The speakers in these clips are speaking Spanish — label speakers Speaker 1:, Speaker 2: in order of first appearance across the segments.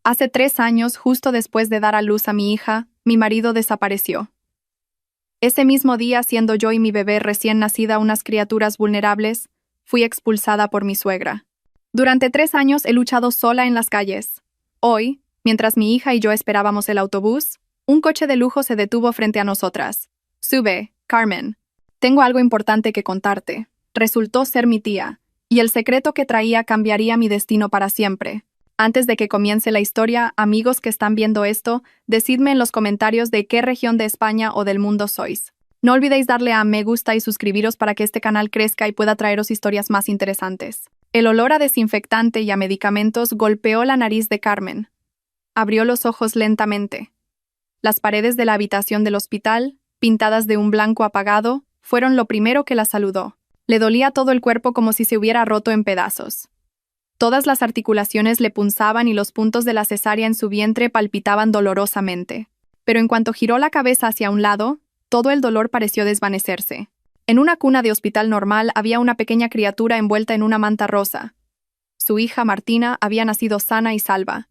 Speaker 1: Hace 3 años, justo después de dar a luz a mi hija, mi marido desapareció. Ese mismo día, siendo yo y mi bebé recién nacida unas criaturas vulnerables, fui expulsada por mi suegra. Durante 3 años he luchado sola en las calles. Hoy, mientras mi hija y yo esperábamos el autobús, un coche de lujo se detuvo frente a nosotras. Sube, Carmen. Tengo algo importante que contarte. Resultó ser mi tía, y el secreto que traía cambiaría mi destino para siempre. Antes de que comience la historia, amigos que están viendo esto, decidme en los comentarios de qué región de España o del mundo sois. No olvidéis darle a me gusta y suscribiros para que este canal crezca y pueda traeros historias más interesantes. El olor a desinfectante y a medicamentos golpeó la nariz de Carmen. Abrió los ojos lentamente. Las paredes de la habitación del hospital, pintadas de un blanco apagado, fueron lo primero que la saludó. Le dolía todo el cuerpo como si se hubiera roto en pedazos. Todas las articulaciones le punzaban y los puntos de la cesárea en su vientre palpitaban dolorosamente. Pero en cuanto giró la cabeza hacia un lado, todo el dolor pareció desvanecerse. En una cuna de hospital normal había una pequeña criatura envuelta en una manta rosa. Su hija Martina había nacido sana y salva.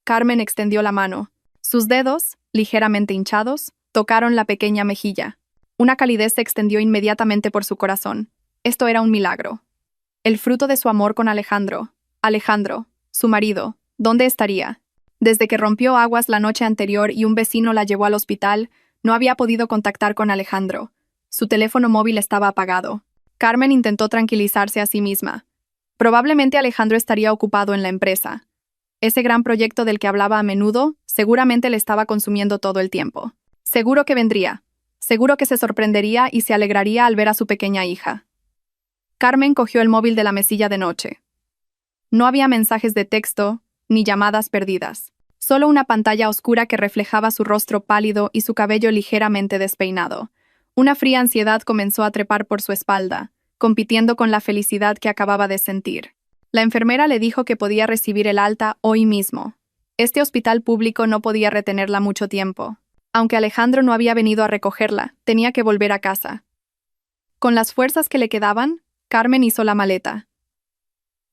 Speaker 1: Carmen extendió la mano. Sus dedos, ligeramente hinchados, tocaron la pequeña mejilla. Una calidez se extendió inmediatamente por su corazón. Esto era un milagro. El fruto de su amor con Alejandro. Alejandro, su marido, ¿dónde estaría? Desde que rompió aguas la noche anterior y un vecino la llevó al hospital, no había podido contactar con Alejandro. Su teléfono móvil estaba apagado. Carmen intentó tranquilizarse a sí misma. Probablemente Alejandro estaría ocupado en la empresa. Ese gran proyecto del que hablaba a menudo, seguramente le estaba consumiendo todo el tiempo. Seguro que vendría. Seguro que se sorprendería y se alegraría al ver a su pequeña hija. Carmen cogió el móvil de la mesilla de noche. No había mensajes de texto, ni llamadas perdidas. Solo una pantalla oscura que reflejaba su rostro pálido y su cabello ligeramente despeinado. Una fría ansiedad comenzó a trepar por su espalda, compitiendo con la felicidad que acababa de sentir. La enfermera le dijo que podía recibir el alta hoy mismo. Este hospital público no podía retenerla mucho tiempo. Aunque Alejandro no había venido a recogerla, tenía que volver a casa. Con las fuerzas que le quedaban, Carmen hizo la maleta.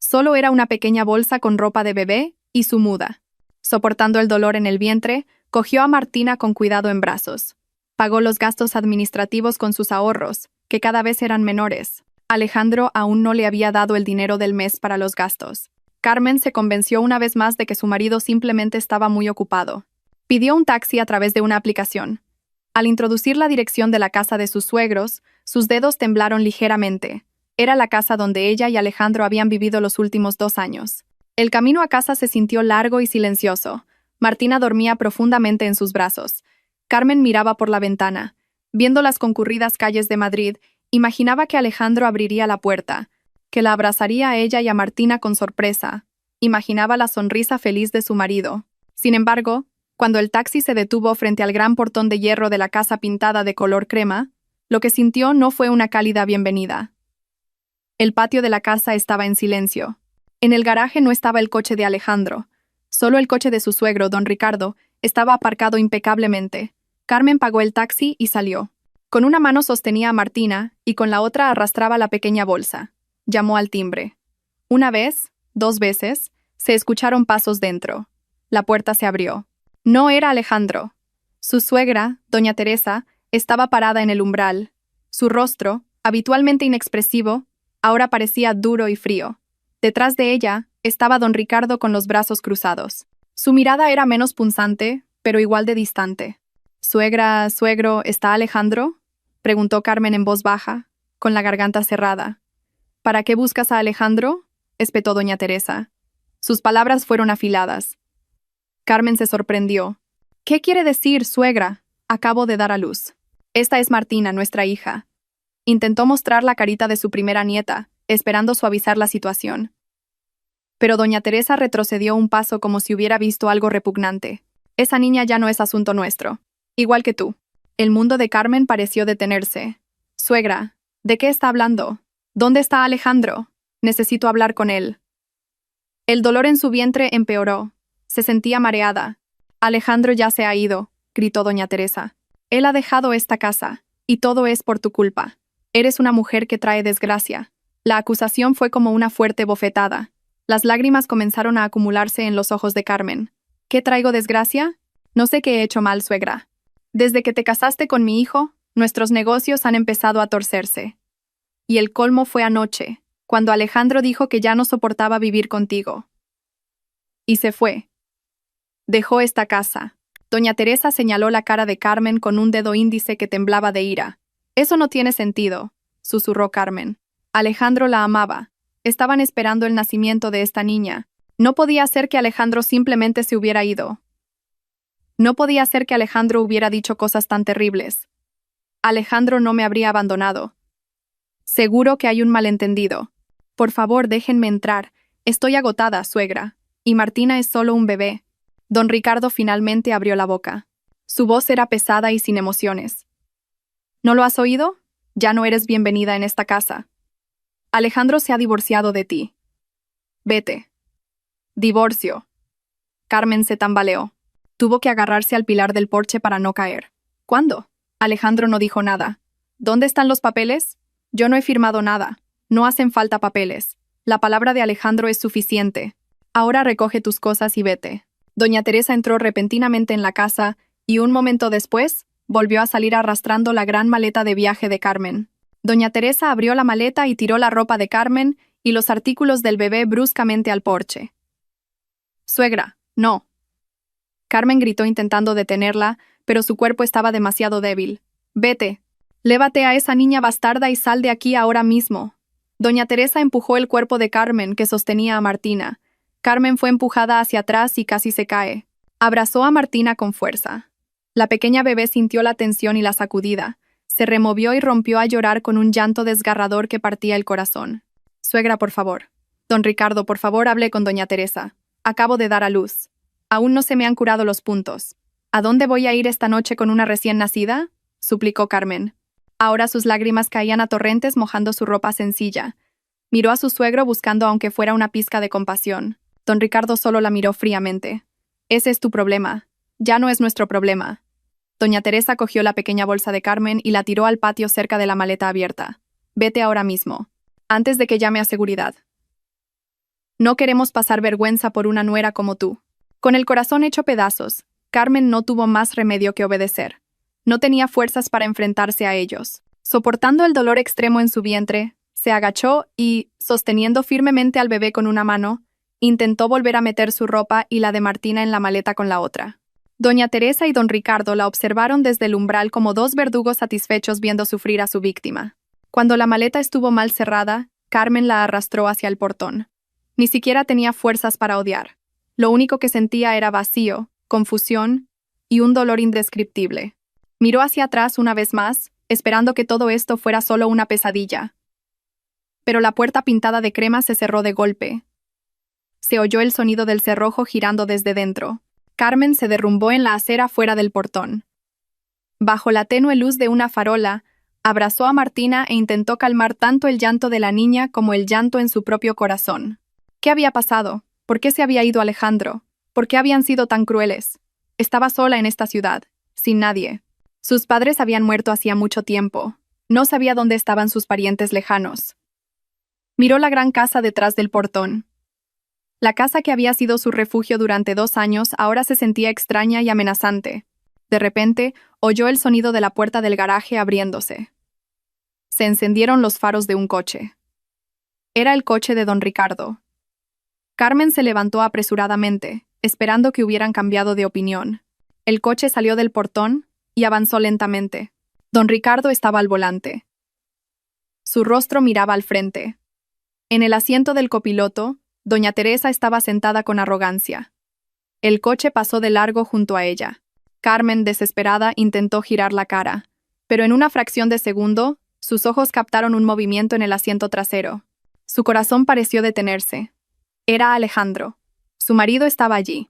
Speaker 1: Solo era una pequeña bolsa con ropa de bebé y su muda. Soportando el dolor en el vientre, cogió a Martina con cuidado en brazos. Pagó los gastos administrativos con sus ahorros, que cada vez eran menores. Alejandro aún no le había dado el dinero del mes para los gastos. Carmen se convenció una vez más de que su marido simplemente estaba muy ocupado. Pidió un taxi a través de una aplicación. Al introducir la dirección de la casa de sus suegros, sus dedos temblaron ligeramente. Era la casa donde ella y Alejandro habían vivido los últimos 2 años. El camino a casa se sintió largo y silencioso. Martina dormía profundamente en sus brazos. Carmen miraba por la ventana. Viendo las concurridas calles de Madrid, imaginaba que Alejandro abriría la puerta, que la abrazaría a ella y a Martina con sorpresa. Imaginaba la sonrisa feliz de su marido. Sin embargo, cuando el taxi se detuvo frente al gran portón de hierro de la casa pintada de color crema, lo que sintió no fue una cálida bienvenida. El patio de la casa estaba en silencio. En el garaje no estaba el coche de Alejandro. Solo el coche de su suegro, don Ricardo, estaba aparcado impecablemente. Carmen pagó el taxi y salió. Con una mano sostenía a Martina y con la otra arrastraba la pequeña bolsa. Llamó al timbre. Una vez, 2 veces, se escucharon pasos dentro. La puerta se abrió. No era Alejandro. Su suegra, doña Teresa, estaba parada en el umbral. Su rostro, habitualmente inexpresivo, ahora parecía duro y frío. Detrás de ella estaba don Ricardo con los brazos cruzados. Su mirada era menos punzante, pero igual de distante. «Suegra, suegro, ¿está Alejandro?», preguntó Carmen en voz baja, con la garganta cerrada. «¿Para qué buscas a Alejandro?», espetó doña Teresa. Sus palabras fueron afiladas. Carmen se sorprendió. «¿Qué quiere decir, suegra? Acabo de dar a luz. Esta es Martina, nuestra hija». Intentó mostrar la carita de su primera nieta, esperando suavizar la situación. Pero doña Teresa retrocedió un paso como si hubiera visto algo repugnante. «Esa niña ya no es asunto nuestro. Igual que tú». El mundo de Carmen pareció detenerse. «Suegra, ¿de qué está hablando? ¿Dónde está Alejandro? Necesito hablar con él». El dolor en su vientre empeoró. Se sentía mareada. «Alejandro ya se ha ido», gritó doña Teresa. «Él ha dejado esta casa, y todo es por tu culpa. Eres una mujer que trae desgracia». La acusación fue como una fuerte bofetada. Las lágrimas comenzaron a acumularse en los ojos de Carmen. ¿Qué traigo desgracia? No sé qué he hecho mal, suegra. Desde que te casaste con mi hijo, nuestros negocios han empezado a torcerse. Y el colmo fue anoche, cuando Alejandro dijo que ya no soportaba vivir contigo. Y se fue. Dejó esta casa. Doña Teresa señaló la cara de Carmen con un dedo índice que temblaba de ira. Eso no tiene sentido, susurró Carmen. Alejandro la amaba. Estaban esperando el nacimiento de esta niña. No podía ser que Alejandro simplemente se hubiera ido. No podía ser que Alejandro hubiera dicho cosas tan terribles. Alejandro no me habría abandonado. Seguro que hay un malentendido. Por favor, déjenme entrar. Estoy agotada, suegra. Y Martina es solo un bebé. Don Ricardo finalmente abrió la boca. Su voz era pesada y sin emociones. ¿No lo has oído? Ya no eres bienvenida en esta casa. Alejandro se ha divorciado de ti. Vete. Divorcio. Carmen se tambaleó. Tuvo que agarrarse al pilar del porche para no caer. ¿Cuándo? Alejandro no dijo nada. ¿Dónde están los papeles? Yo no he firmado nada. No hacen falta papeles. La palabra de Alejandro es suficiente. Ahora recoge tus cosas y vete. Doña Teresa entró repentinamente en la casa y un momento después volvió a salir arrastrando la gran maleta de viaje de Carmen. Doña Teresa abrió la maleta y tiró la ropa de Carmen y los artículos del bebé bruscamente al porche. Suegra, no. Carmen gritó intentando detenerla, pero su cuerpo estaba demasiado débil. Vete. Lévate a esa niña bastarda y sal de aquí ahora mismo. Doña Teresa empujó el cuerpo de Carmen, que sostenía a Martina. Carmen fue empujada hacia atrás y casi se cae. Abrazó a Martina con fuerza. La pequeña bebé sintió la tensión y la sacudida. Se removió y rompió a llorar con un llanto desgarrador que partía el corazón. Suegra, por favor. Don Ricardo, por favor, hable con doña Teresa. Acabo de dar a luz. Aún no se me han curado los puntos. ¿A dónde voy a ir esta noche con una recién nacida? Suplicó Carmen. Ahora sus lágrimas caían a torrentes mojando su ropa sencilla. Miró a su suegro buscando aunque fuera una pizca de compasión. Don Ricardo solo la miró fríamente. Ese es tu problema. Ya no es nuestro problema. Doña Teresa cogió la pequeña bolsa de Carmen y la tiró al patio cerca de la maleta abierta. Vete ahora mismo. Antes de que llame a seguridad. No queremos pasar vergüenza por una nuera como tú. Con el corazón hecho pedazos, Carmen no tuvo más remedio que obedecer. No tenía fuerzas para enfrentarse a ellos. Soportando el dolor extremo en su vientre, se agachó y, sosteniendo firmemente al bebé con una mano, intentó volver a meter su ropa y la de Martina en la maleta con la otra. Doña Teresa y don Ricardo la observaron desde el umbral como dos verdugos satisfechos viendo sufrir a su víctima. Cuando la maleta estuvo mal cerrada, Carmen la arrastró hacia el portón. Ni siquiera tenía fuerzas para odiar. Lo único que sentía era vacío, confusión y un dolor indescriptible. Miró hacia atrás una vez más, esperando que todo esto fuera solo una pesadilla. Pero la puerta pintada de crema se cerró de golpe. Se oyó el sonido del cerrojo girando desde dentro. Carmen se derrumbó en la acera fuera del portón. Bajo la tenue luz de una farola, abrazó a Martina e intentó calmar tanto el llanto de la niña como el llanto en su propio corazón. ¿Qué había pasado? ¿Por qué se había ido Alejandro? ¿Por qué habían sido tan crueles? Estaba sola en esta ciudad, sin nadie. Sus padres habían muerto hacía mucho tiempo. No sabía dónde estaban sus parientes lejanos. Miró la gran casa detrás del portón. La casa que había sido su refugio durante 2 años ahora se sentía extraña y amenazante. De repente, oyó el sonido de la puerta del garaje abriéndose. Se encendieron los faros de un coche. Era el coche de don Ricardo. Carmen se levantó apresuradamente, esperando que hubieran cambiado de opinión. El coche salió del portón y avanzó lentamente. Don Ricardo estaba al volante. Su rostro miraba al frente. En el asiento del copiloto, doña Teresa estaba sentada con arrogancia. El coche pasó de largo junto a ella. Carmen, desesperada, intentó girar la cara, pero en una fracción de segundo, sus ojos captaron un movimiento en el asiento trasero. Su corazón pareció detenerse. Era Alejandro. Su marido estaba allí.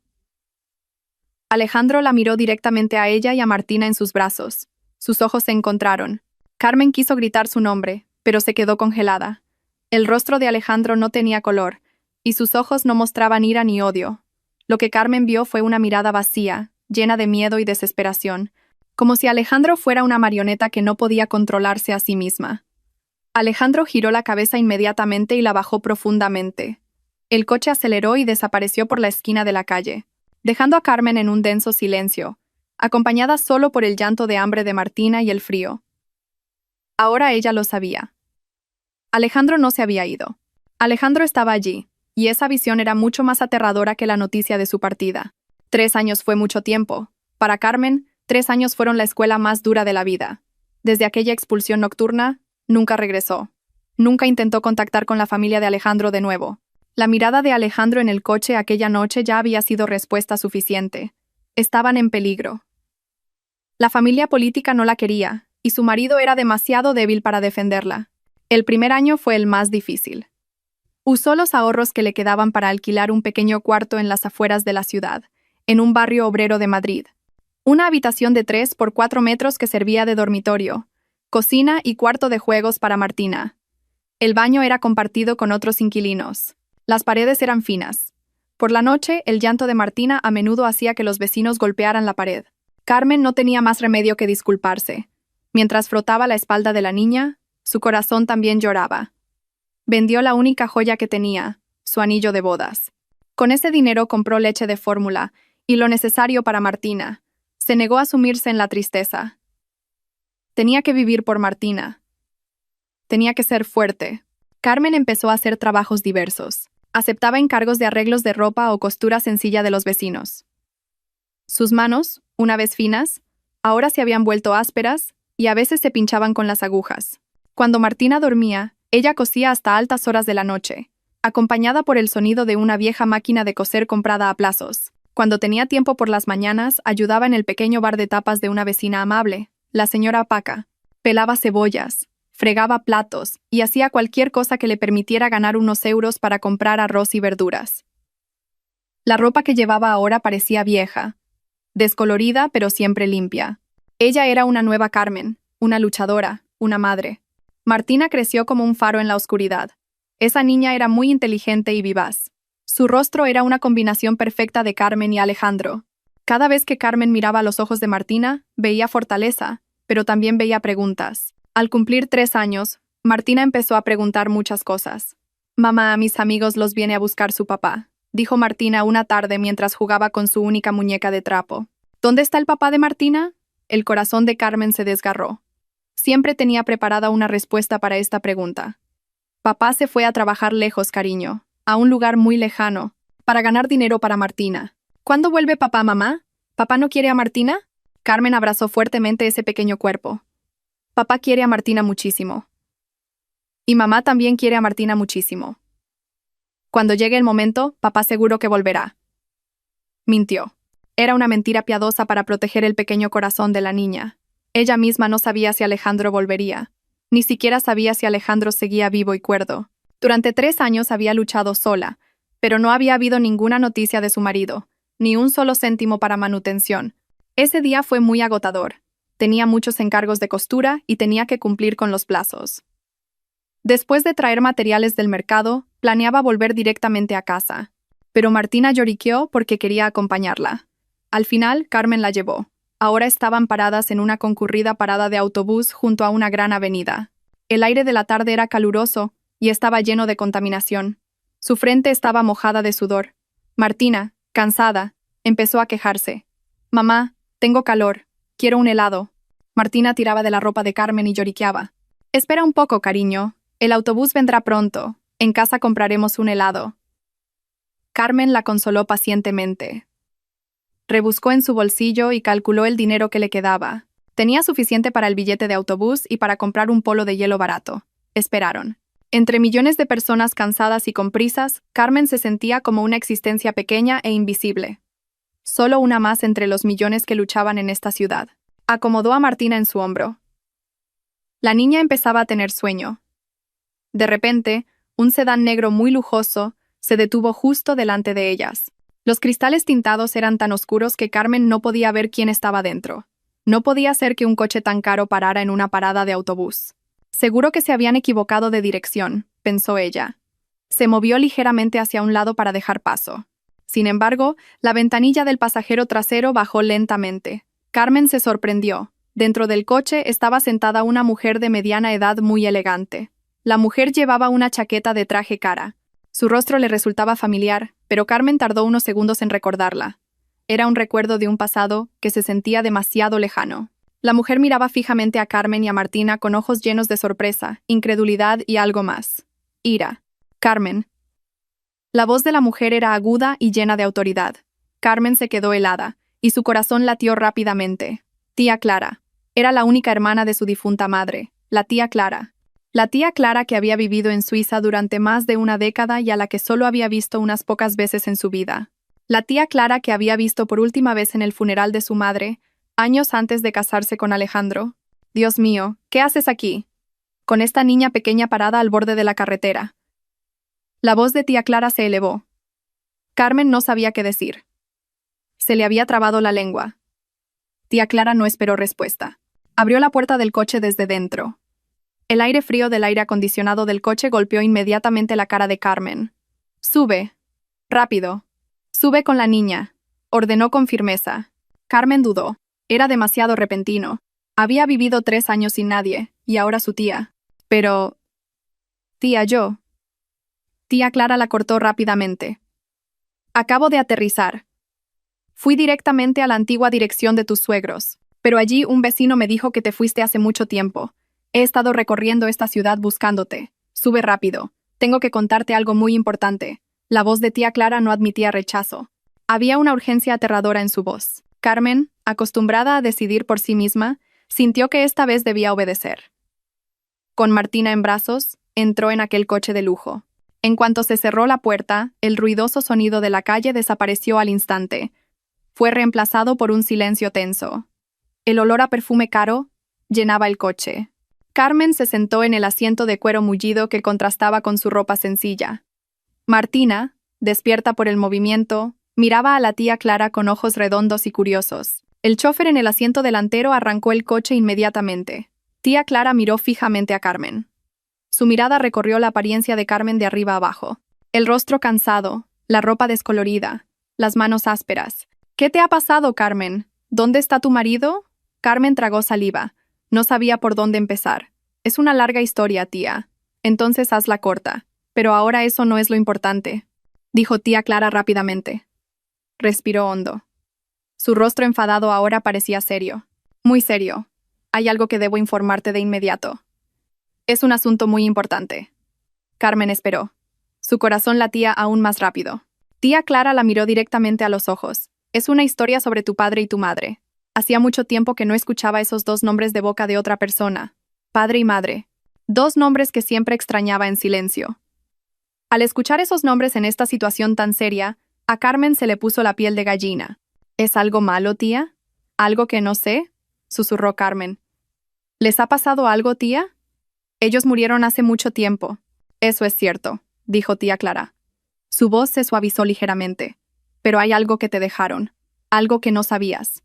Speaker 1: Alejandro la miró directamente a ella y a Martina en sus brazos. Sus ojos se encontraron. Carmen quiso gritar su nombre, pero se quedó congelada. El rostro de Alejandro no tenía color, y sus ojos no mostraban ira ni odio. Lo que Carmen vio fue una mirada vacía, llena de miedo y desesperación, como si Alejandro fuera una marioneta que no podía controlarse a sí misma. Alejandro giró la cabeza inmediatamente y la bajó profundamente. El coche aceleró y desapareció por la esquina de la calle. dejando a Carmen en un denso silencio, acompañada solo por el llanto de hambre de Martina y el frío. Ahora ella lo sabía. Alejandro no se había ido. Alejandro estaba allí, y esa visión era mucho más aterradora que la noticia de su partida. 3 años fue mucho tiempo. Para Carmen, 3 años fueron la escuela más dura de la vida. Desde aquella expulsión nocturna, nunca regresó. Nunca intentó contactar con la familia de Alejandro de nuevo. La mirada de Alejandro en el coche aquella noche ya había sido respuesta suficiente. Estaban en peligro. La familia política no la quería, y su marido era demasiado débil para defenderla. El primer año fue el más difícil. Usó los ahorros que le quedaban para alquilar un pequeño cuarto en las afueras de la ciudad, en un barrio obrero de Madrid. Una habitación de 3 por 4 metros que servía de dormitorio, cocina y cuarto de juegos para Martina. El baño era compartido con otros inquilinos. Las paredes eran finas. Por la noche, el llanto de Martina a menudo hacía que los vecinos golpearan la pared. Carmen no tenía más remedio que disculparse. Mientras frotaba la espalda de la niña, su corazón también lloraba. Vendió la única joya que tenía, su anillo de bodas. Con ese dinero compró leche de fórmula y lo necesario para Martina. Se negó a sumirse en la tristeza. Tenía que vivir por Martina. Tenía que ser fuerte. Carmen empezó a hacer trabajos diversos. Aceptaba encargos de arreglos de ropa o costura sencilla de los vecinos. Sus manos, una vez finas, ahora se habían vuelto ásperas y a veces se pinchaban con las agujas. Cuando Martina dormía, ella cosía hasta altas horas de la noche, acompañada por el sonido de una vieja máquina de coser comprada a plazos. Cuando tenía tiempo por las mañanas, ayudaba en el pequeño bar de tapas de una vecina amable, la señora Paca. Pelaba cebollas, fregaba platos y hacía cualquier cosa que le permitiera ganar unos euros para comprar arroz y verduras. La ropa que llevaba ahora parecía vieja, descolorida pero siempre limpia. Ella era una nueva Carmen, una luchadora, una madre. Martina creció como un faro en la oscuridad. Esa niña era muy inteligente y vivaz. Su rostro era una combinación perfecta de Carmen y Alejandro. Cada vez que Carmen miraba a los ojos de Martina, veía fortaleza, pero también veía preguntas. Al cumplir 3 años, Martina empezó a preguntar muchas cosas. «Mamá, a mis amigos los viene a buscar su papá», dijo Martina una tarde mientras jugaba con su única muñeca de trapo. «¿Dónde está el papá de Martina?» El corazón de Carmen se desgarró. Siempre tenía preparada una respuesta para esta pregunta. Papá se fue a trabajar lejos, cariño, a un lugar muy lejano, para ganar dinero para Martina. ¿Cuándo vuelve papá, mamá? ¿Papá no quiere a Martina? Carmen abrazó fuertemente ese pequeño cuerpo. Papá quiere a Martina muchísimo. Y mamá también quiere a Martina muchísimo. Cuando llegue el momento, papá seguro que volverá. Mintió. Era una mentira piadosa para proteger el pequeño corazón de la niña. Ella misma no sabía si Alejandro volvería. Ni siquiera sabía si Alejandro seguía vivo y cuerdo. Durante 3 años había luchado sola, pero no había habido ninguna noticia de su marido, ni un solo céntimo para manutención. Ese día fue muy agotador. Tenía muchos encargos de costura y tenía que cumplir con los plazos. Después de traer materiales del mercado, planeaba volver directamente a casa. Pero Martina lloriqueó porque quería acompañarla. Al final, Carmen la llevó. Ahora estaban paradas en una concurrida parada de autobús junto a una gran avenida. El aire de la tarde era caluroso y estaba lleno de contaminación. Su frente estaba mojada de sudor. Martina, cansada, empezó a quejarse. «Mamá, tengo calor. Quiero un helado». Martina tiraba de la ropa de Carmen y lloriqueaba. «Espera un poco, cariño. El autobús vendrá pronto. En casa compraremos un helado». Carmen la consoló pacientemente. Rebuscó en su bolsillo y calculó el dinero que le quedaba. Tenía suficiente para el billete de autobús y para comprar un polo de hielo barato. Esperaron. Entre millones de personas cansadas y con prisas, Carmen se sentía como una existencia pequeña e invisible. Solo una más entre los millones que luchaban en esta ciudad. Acomodó a Martina en su hombro. La niña empezaba a tener sueño. De repente, un sedán negro muy lujoso se detuvo justo delante de ellas. Los cristales tintados eran tan oscuros que Carmen no podía ver quién estaba dentro. No podía ser que un coche tan caro parara en una parada de autobús. Seguro que se habían equivocado de dirección, pensó ella. Se movió ligeramente hacia un lado para dejar paso. Sin embargo, la ventanilla del pasajero trasero bajó lentamente. Carmen se sorprendió. Dentro del coche estaba sentada una mujer de mediana edad muy elegante. La mujer llevaba una chaqueta de traje cara. Su rostro le resultaba familiar, pero Carmen tardó unos segundos en recordarla. Era un recuerdo de un pasado que se sentía demasiado lejano. La mujer miraba fijamente a Carmen y a Martina con ojos llenos de sorpresa, incredulidad y algo más. Ira. Carmen. La voz de la mujer era aguda y llena de autoridad. Carmen se quedó helada, y su corazón latió rápidamente. Tía Clara. Era la única hermana de su difunta madre, la tía Clara. La tía Clara que había vivido en Suiza durante más de una década y a la que solo había visto unas pocas veces en su vida. La tía Clara que había visto por última vez en el funeral de su madre, años antes de casarse con Alejandro. Dios mío, ¿qué haces aquí? Con esta niña pequeña parada al borde de la carretera. La voz de tía Clara se elevó. Carmen no sabía qué decir. Se le había trabado la lengua. Tía Clara no esperó respuesta. Abrió la puerta del coche desde dentro. El aire frío del aire acondicionado del coche golpeó inmediatamente la cara de Carmen. «Sube. Rápido. Sube con la niña», ordenó con firmeza. Carmen dudó. Era demasiado repentino. Había vivido 3 años sin nadie, y ahora su tía. Pero... Tía, yo. Tía Clara la cortó rápidamente. Acabo de aterrizar. Fui directamente a la antigua dirección de tus suegros, pero allí un vecino me dijo que te fuiste hace mucho tiempo. He estado recorriendo esta ciudad buscándote. Sube rápido. Tengo que contarte algo muy importante. La voz de tía Clara no admitía rechazo. Había una urgencia aterradora en su voz. Carmen, acostumbrada a decidir por sí misma, sintió que esta vez debía obedecer. Con Martina en brazos, entró en aquel coche de lujo. En cuanto se cerró la puerta, el ruidoso sonido de la calle desapareció al instante. Fue reemplazado por un silencio tenso. El olor a perfume caro llenaba el coche. Carmen se sentó en el asiento de cuero mullido que contrastaba con su ropa sencilla. Martina, despierta por el movimiento, miraba a la tía Clara con ojos redondos y curiosos. El chófer en el asiento delantero arrancó el coche inmediatamente. Tía Clara miró fijamente a Carmen. Su mirada recorrió la apariencia de Carmen de arriba abajo. El rostro cansado, la ropa descolorida, las manos ásperas. «¿Qué te ha pasado, Carmen? ¿Dónde está tu marido?» Carmen tragó saliva. No sabía por dónde empezar. «Es una larga historia, tía. Entonces hazla corta. Pero ahora eso no es lo importante», dijo tía Clara rápidamente. Respiró hondo. Su rostro enfadado ahora parecía serio. «Muy serio. Hay algo que debo informarte de inmediato. Es un asunto muy importante». Carmen esperó. Su corazón latía aún más rápido. Tía Clara la miró directamente a los ojos. «Es una historia sobre tu padre y tu madre». Hacía mucho tiempo que no escuchaba esos 2 nombres de boca de otra persona. Padre y madre. 2 nombres que siempre extrañaba en silencio. Al escuchar esos nombres en esta situación tan seria, a Carmen se le puso la piel de gallina. «¿Es algo malo, tía? ¿Algo que no sé?», susurró Carmen. «¿Les ha pasado algo, tía?» «Ellos murieron hace mucho tiempo». «Eso es cierto», dijo tía Clara. Su voz se suavizó ligeramente. «Pero hay algo que te dejaron. Algo que no sabías.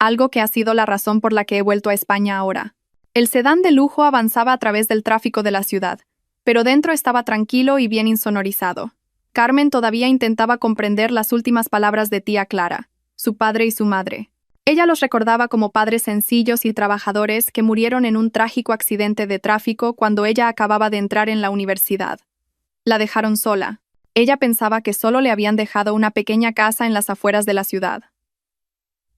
Speaker 1: Algo que ha sido la razón por la que he vuelto a España ahora». El sedán de lujo avanzaba a través del tráfico de la ciudad, pero dentro estaba tranquilo y bien insonorizado. Carmen todavía intentaba comprender las últimas palabras de tía Clara, su padre y su madre. Ella los recordaba como padres sencillos y trabajadores que murieron en un trágico accidente de tráfico cuando ella acababa de entrar en la universidad. La dejaron sola. Ella pensaba que solo le habían dejado una pequeña casa en las afueras de la ciudad.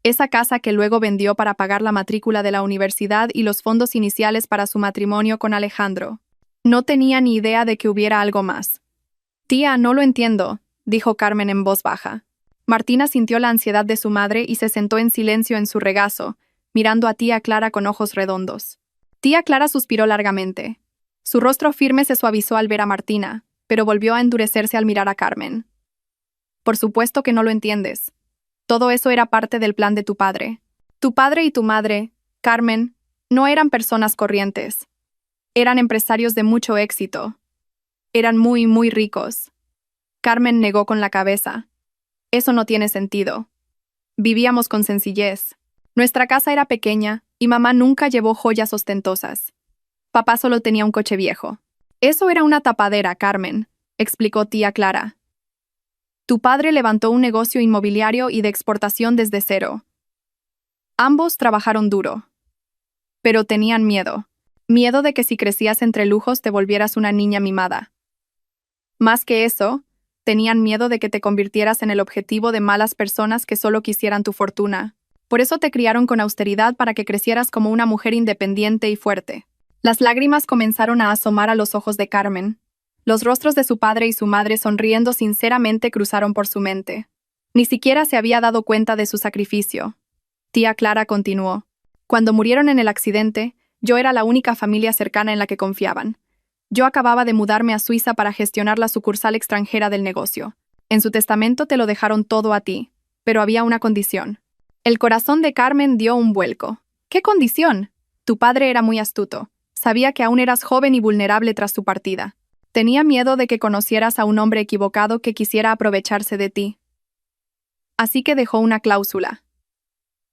Speaker 1: Esa casa que luego vendió para pagar la matrícula de la universidad y los fondos iniciales para su matrimonio con Alejandro. No tenía ni idea de que hubiera algo más. «Tía, no lo entiendo», dijo Carmen en voz baja. Martina sintió la ansiedad de su madre y se sentó en silencio en su regazo, mirando a tía Clara con ojos redondos. Tía Clara suspiró largamente. Su rostro firme se suavizó al ver a Martina, pero volvió a endurecerse al mirar a Carmen. «Por supuesto que no lo entiendes. Todo eso era parte del plan de tu padre. Tu padre y tu madre, Carmen, no eran personas corrientes. Eran empresarios de mucho éxito. Eran muy, muy ricos». Carmen negó con la cabeza. «Eso no tiene sentido. Vivíamos con sencillez. Nuestra casa era pequeña y mamá nunca llevó joyas ostentosas. Papá solo tenía un coche viejo». «Eso era una tapadera, Carmen», explicó tía Clara. «Tu padre levantó un negocio inmobiliario y de exportación desde cero. Ambos trabajaron duro. Pero tenían miedo. Miedo de que si crecías entre lujos te volvieras una niña mimada. Más que eso, Tenían miedo de que te convirtieras en el objetivo de malas personas que solo quisieran tu fortuna. Por eso te criaron con austeridad para que crecieras como una mujer independiente y fuerte. Las lágrimas comenzaron a asomar a los ojos de Carmen. Los rostros de su padre y su madre sonriendo sinceramente cruzaron por su mente. Ni siquiera se había dado cuenta de su sacrificio. Tía Clara continuó. Cuando murieron en el accidente, yo era la única familia cercana en la que confiaban. Yo acababa de mudarme a Suiza para gestionar la sucursal extranjera del negocio. En su testamento te lo dejaron todo a ti, pero había una condición. El corazón de Carmen dio un vuelco. ¿Qué condición? Tu padre era muy astuto. Sabía que aún eras joven y vulnerable tras tu partida. Tenía miedo de que conocieras a un hombre equivocado que quisiera aprovecharse de ti. Así que dejó una cláusula.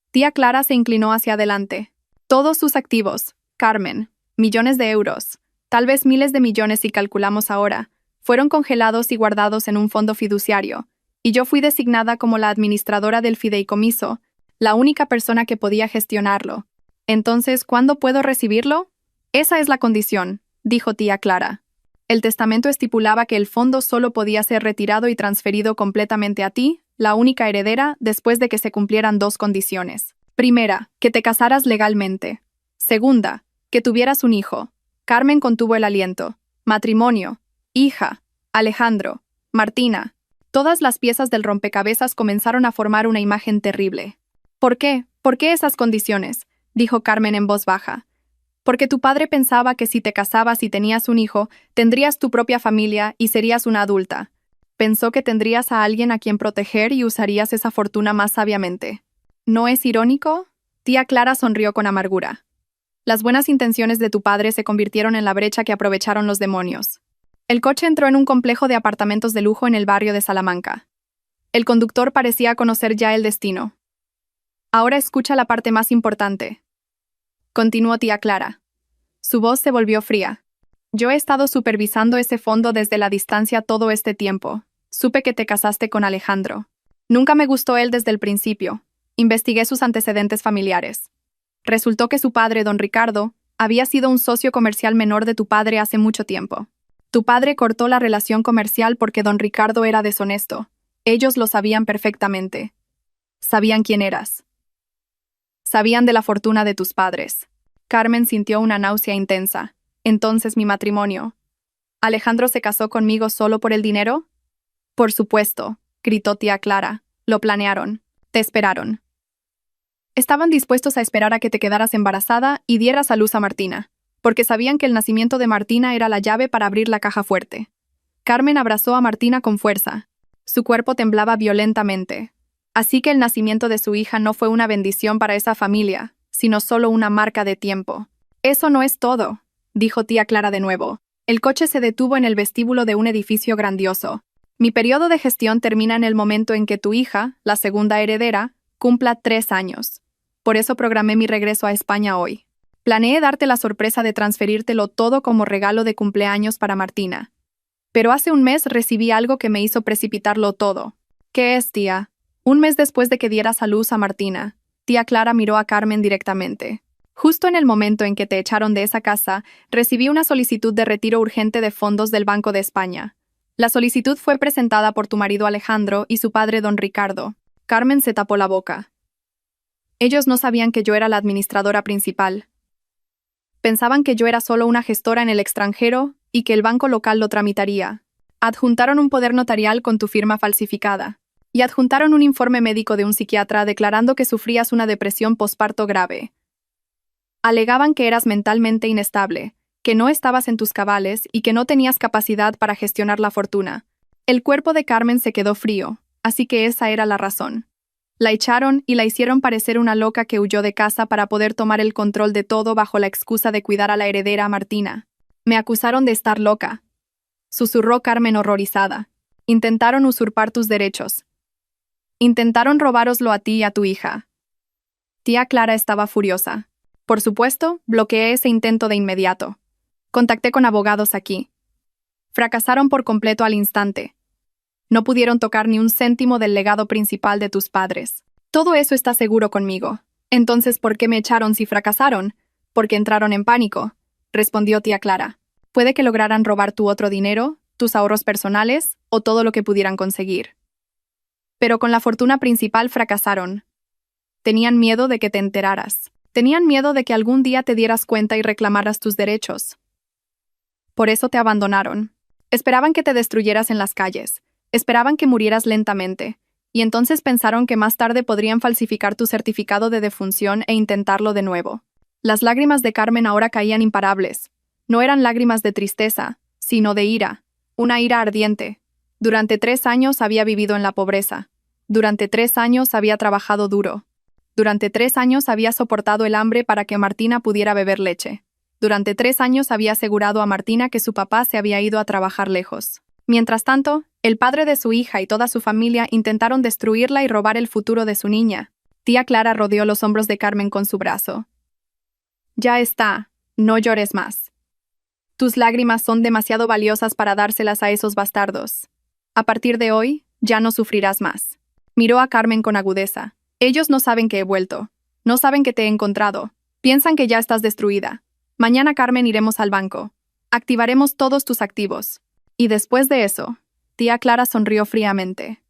Speaker 1: Tía Clara se inclinó hacia adelante. Todos sus activos, Carmen, millones de euros, tal vez miles de millones si calculamos ahora, fueron congelados y guardados en un fondo fiduciario, y yo fui designada como la administradora del fideicomiso, la única persona que podía gestionarlo. Entonces, ¿cuándo puedo recibirlo? Esa es la condición, dijo tía Clara. El testamento estipulaba que el fondo solo podía ser retirado y transferido completamente a ti, la única heredera, después de que se cumplieran dos condiciones. Primera, que te casaras legalmente. Segunda, que tuvieras un hijo. Carmen contuvo el aliento. Matrimonio. Hija. Alejandro. Martina. Todas las piezas del rompecabezas comenzaron a formar una imagen terrible. ¿Por qué? ¿Por qué esas condiciones?, dijo Carmen en voz baja. Porque tu padre pensaba que si te casabas y tenías un hijo, tendrías tu propia familia y serías una adulta. Pensó que tendrías a alguien a quien proteger y usarías esa fortuna más sabiamente. ¿No es irónico? Tía Clara sonrió con amargura. Las buenas intenciones de tu padre se convirtieron en la brecha que aprovecharon los demonios. El coche entró en un complejo de apartamentos de lujo en el barrio de Salamanca. El conductor parecía conocer ya el destino. Ahora escucha la parte más importante. Continuó tía Clara. Su voz se volvió fría. Yo he estado supervisando ese fondo desde la distancia todo este tiempo. Supe que te casaste con Alejandro. Nunca me gustó él desde el principio. Investigué sus antecedentes familiares. Resultó que su padre, don Ricardo, había sido un socio comercial menor de tu padre hace mucho tiempo. Tu padre cortó la relación comercial porque don Ricardo era deshonesto. Ellos lo sabían perfectamente. Sabían quién eras. Sabían de la fortuna de tus padres. Carmen sintió una náusea intensa. Entonces mi matrimonio. ¿Alejandro se casó conmigo solo por el dinero? Por supuesto, gritó tía Clara. Lo planearon. Te esperaron. Estaban dispuestos a esperar a que te quedaras embarazada y dieras a luz a Martina, porque sabían que el nacimiento de Martina era la llave para abrir la caja fuerte. Carmen abrazó a Martina con fuerza. Su cuerpo temblaba violentamente. Así que el nacimiento de su hija no fue una bendición para esa familia, sino solo una marca de tiempo. Eso no es todo, dijo tía Clara de nuevo. El coche se detuvo en el vestíbulo de un edificio grandioso. Mi periodo de gestión termina en el momento en que tu hija, la segunda heredera, cumpla 3 años. Por eso programé mi regreso a España hoy. Planeé darte la sorpresa de transferírtelo todo como regalo de cumpleaños para Martina. Pero hace un mes recibí algo que me hizo precipitarlo todo. ¿Qué es, tía? Un mes después de que dieras a luz a Martina, tía Clara miró a Carmen directamente. Justo en el momento en que te echaron de esa casa, recibí una solicitud de retiro urgente de fondos del Banco de España. La solicitud fue presentada por tu marido Alejandro y su padre don Ricardo. Carmen se tapó la boca. Ellos no sabían que yo era la administradora principal. Pensaban que yo era solo una gestora en el extranjero y que el banco local lo tramitaría. Adjuntaron un poder notarial con tu firma falsificada. Y adjuntaron un informe médico de un psiquiatra declarando que sufrías una depresión posparto grave. Alegaban que eras mentalmente inestable, que no estabas en tus cabales y que no tenías capacidad para gestionar la fortuna. El cuerpo de Carmen se quedó frío, así que esa era la razón. La echaron y la hicieron parecer una loca que huyó de casa para poder tomar el control de todo bajo la excusa de cuidar a la heredera Martina. Me acusaron de estar loca, susurró Carmen horrorizada. Intentaron usurpar tus derechos. Intentaron robároslo a ti y a tu hija. Tía Clara estaba furiosa. Por supuesto, bloqueé ese intento de inmediato. Contacté con abogados aquí. Fracasaron por completo al instante. No pudieron tocar ni un céntimo del legado principal de tus padres. Todo eso está seguro conmigo. Entonces, ¿por qué me echaron si fracasaron? Porque entraron en pánico, respondió tía Clara. Puede que lograran robar tu otro dinero, tus ahorros personales o todo lo que pudieran conseguir. Pero con la fortuna principal fracasaron. Tenían miedo de que te enteraras. Tenían miedo de que algún día te dieras cuenta y reclamaras tus derechos. Por eso te abandonaron. Esperaban que te destruyeras en las calles. Esperaban que murieras lentamente. Y entonces pensaron que más tarde podrían falsificar tu certificado de defunción e intentarlo de nuevo. Las lágrimas de Carmen ahora caían imparables. No eran lágrimas de tristeza, sino de ira. Una ira ardiente. Durante 3 años había vivido en la pobreza. Durante 3 años había trabajado duro. Durante 3 años había soportado el hambre para que Martina pudiera beber leche. Durante 3 años había asegurado a Martina que su papá se había ido a trabajar lejos. Mientras tanto, el padre de su hija y toda su familia intentaron destruirla y robar el futuro de su niña. Tía Clara rodeó los hombros de Carmen con su brazo. Ya está, no llores más. Tus lágrimas son demasiado valiosas para dárselas a esos bastardos. A partir de hoy, ya no sufrirás más. Miró a Carmen con agudeza. Ellos no saben que he vuelto. No saben que te he encontrado. Piensan que ya estás destruida. Mañana, Carmen, iremos al banco. Activaremos todos tus activos. Y después de eso, tía Clara sonrió fríamente.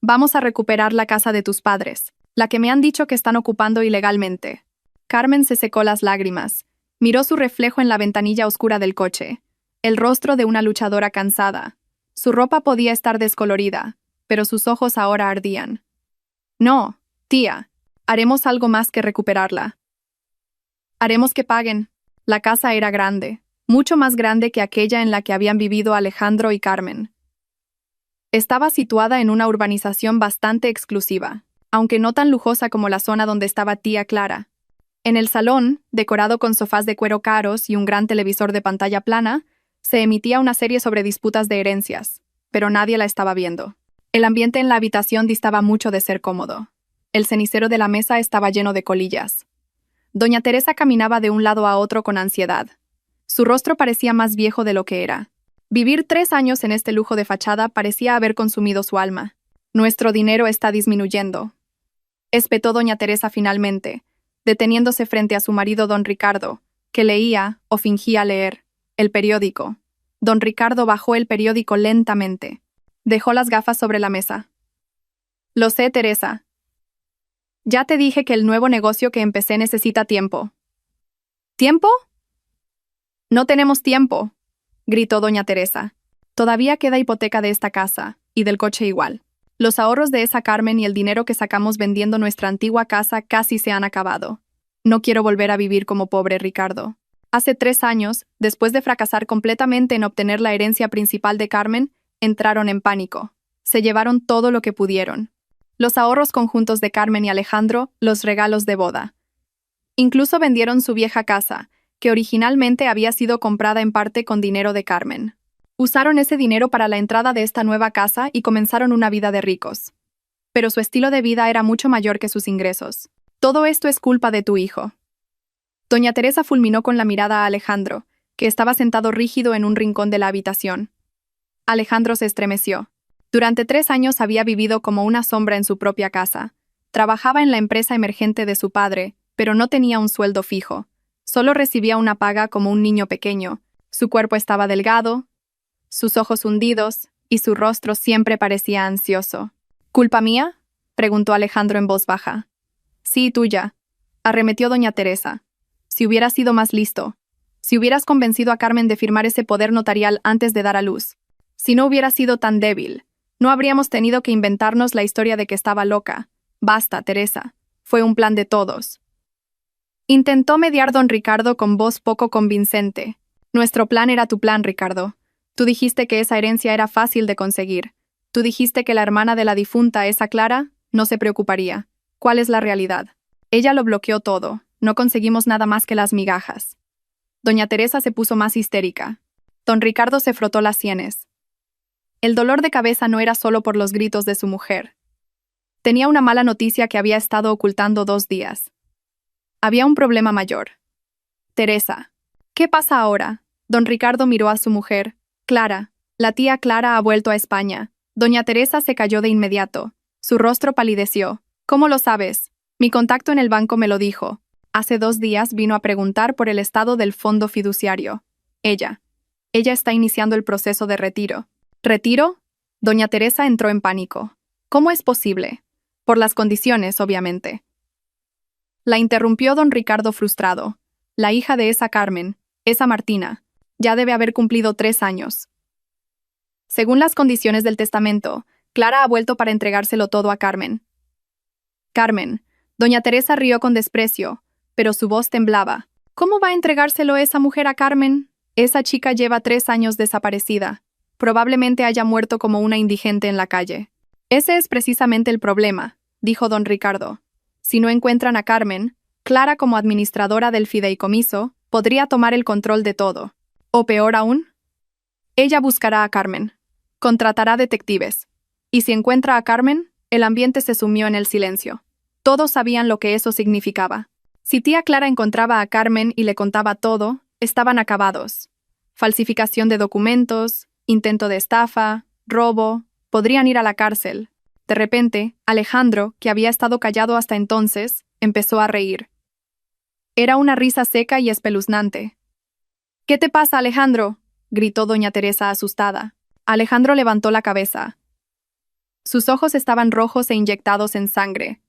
Speaker 1: Vamos a recuperar la casa de tus padres, la que me han dicho que están ocupando ilegalmente. Carmen se secó las lágrimas. Miró su reflejo en la ventanilla oscura del coche. El rostro de una luchadora cansada. Su ropa podía estar descolorida, pero sus ojos ahora ardían. No, tía, haremos algo más que recuperarla. Haremos que paguen. La casa era grande, mucho más grande que aquella en la que habían vivido Alejandro y Carmen. Estaba situada en una urbanización bastante exclusiva, aunque no tan lujosa como la zona donde estaba tía Clara. En el salón, decorado con sofás de cuero caros y un gran televisor de pantalla plana, se emitía una serie sobre disputas de herencias, pero nadie la estaba viendo. El ambiente en la habitación distaba mucho de ser cómodo. El cenicero de la mesa estaba lleno de colillas. Doña Teresa caminaba de un lado a otro con ansiedad. Su rostro parecía más viejo de lo que era. Vivir 3 años en este lujo de fachada parecía haber consumido su alma. Nuestro dinero está disminuyendo, espetó doña Teresa finalmente, deteniéndose frente a su marido don Ricardo, que leía, o fingía leer, el periódico. Don Ricardo bajó el periódico lentamente. Dejó las gafas sobre la mesa. Lo sé, Teresa. Ya te dije que el nuevo negocio que empecé necesita tiempo. ¿Tiempo? No tenemos tiempo, gritó doña Teresa. Todavía queda hipoteca de esta casa, y del coche igual. Los ahorros de esa Carmen y el dinero que sacamos vendiendo nuestra antigua casa casi se han acabado. No quiero volver a vivir como pobre, Ricardo. Hace 3 años, después de fracasar completamente en obtener la herencia principal de Carmen, entraron en pánico. Se llevaron todo lo que pudieron. Los ahorros conjuntos de Carmen y Alejandro, los regalos de boda. Incluso vendieron su vieja casa, que originalmente había sido comprada en parte con dinero de Carmen. Usaron ese dinero para la entrada de esta nueva casa y comenzaron una vida de ricos. Pero su estilo de vida era mucho mayor que sus ingresos. Todo esto es culpa de tu hijo. Doña Teresa fulminó con la mirada a Alejandro, que estaba sentado rígido en un rincón de la habitación. Alejandro se estremeció. Durante 3 años había vivido como una sombra en su propia casa. Trabajaba en la empresa emergente de su padre, pero no tenía un sueldo fijo. Solo recibía una paga como un niño pequeño. Su cuerpo estaba delgado, sus ojos hundidos, y su rostro siempre parecía ansioso. ¿Culpa mía?, preguntó Alejandro en voz baja. Sí, tuya, arremetió doña Teresa. Si hubieras sido más listo. Si hubieras convencido a Carmen de firmar ese poder notarial antes de dar a luz. Si no hubieras sido tan débil. No habríamos tenido que inventarnos la historia de que estaba loca. Basta, Teresa. Fue un plan de todos. Intentó mediar don Ricardo con voz poco convincente. Nuestro plan era tu plan, Ricardo. Tú dijiste que esa herencia era fácil de conseguir. Tú dijiste que la hermana de la difunta, esa Clara, no se preocuparía. ¿Cuál es la realidad? Ella lo bloqueó todo. No conseguimos nada más que las migajas. Doña Teresa se puso más histérica. Don Ricardo se frotó las sienes. El dolor de cabeza no era solo por los gritos de su mujer. Tenía una mala noticia que había estado ocultando 2 días. Había un problema mayor. Teresa. ¿Qué pasa ahora? Don Ricardo miró a su mujer. Clara. La tía Clara ha vuelto a España. Doña Teresa se cayó de inmediato. Su rostro palideció. ¿Cómo lo sabes? Mi contacto en el banco me lo dijo. Hace 2 días vino a preguntar por el estado del fondo fiduciario. Ella. Ella está iniciando el proceso de retiro. ¿Retiro? Doña Teresa entró en pánico. ¿Cómo es posible? Por las condiciones, obviamente. La interrumpió don Ricardo frustrado. La hija de esa Carmen, esa Martina, ya debe haber cumplido 3 años. Según las condiciones del testamento, Clara ha vuelto para entregárselo todo a Carmen. Carmen. Doña Teresa rió con desprecio, pero su voz temblaba. ¿Cómo va a entregárselo esa mujer a Carmen? Esa chica lleva 3 años desaparecida. Probablemente haya muerto como una indigente en la calle. Ese es precisamente el problema, dijo don Ricardo. Si no encuentran a Carmen, Clara como administradora del fideicomiso podría tomar el control de todo. O peor aún, ella buscará a Carmen. Contratará detectives. Y si encuentra a Carmen, el ambiente se sumió en el silencio. Todos sabían lo que eso significaba. Si tía Clara encontraba a Carmen y le contaba todo, estaban acabados. Falsificación de documentos, intento de estafa, robo, podrían ir a la cárcel. De repente, Alejandro, que había estado callado hasta entonces, empezó a reír. Era una risa seca y espeluznante. ¿Qué te pasa, Alejandro?, gritó doña Teresa asustada. Alejandro levantó la cabeza. Sus ojos estaban rojos e inyectados en sangre.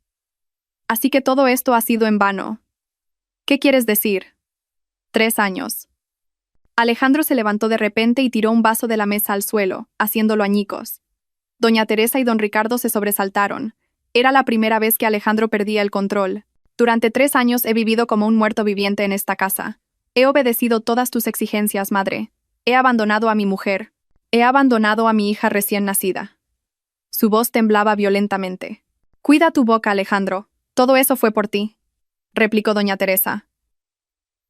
Speaker 1: Así que todo esto ha sido en vano. ¿Qué quieres decir? 3 años. Alejandro se levantó de repente y tiró un vaso de la mesa al suelo, haciéndolo añicos. Doña Teresa y don Ricardo se sobresaltaron. Era la primera vez que Alejandro perdía el control. Durante 3 años he vivido como un muerto viviente en esta casa. He obedecido todas tus exigencias, madre. He abandonado a mi mujer. He abandonado a mi hija recién nacida. Su voz temblaba violentamente. Cuida tu boca, Alejandro. Todo eso fue por ti, replicó doña Teresa.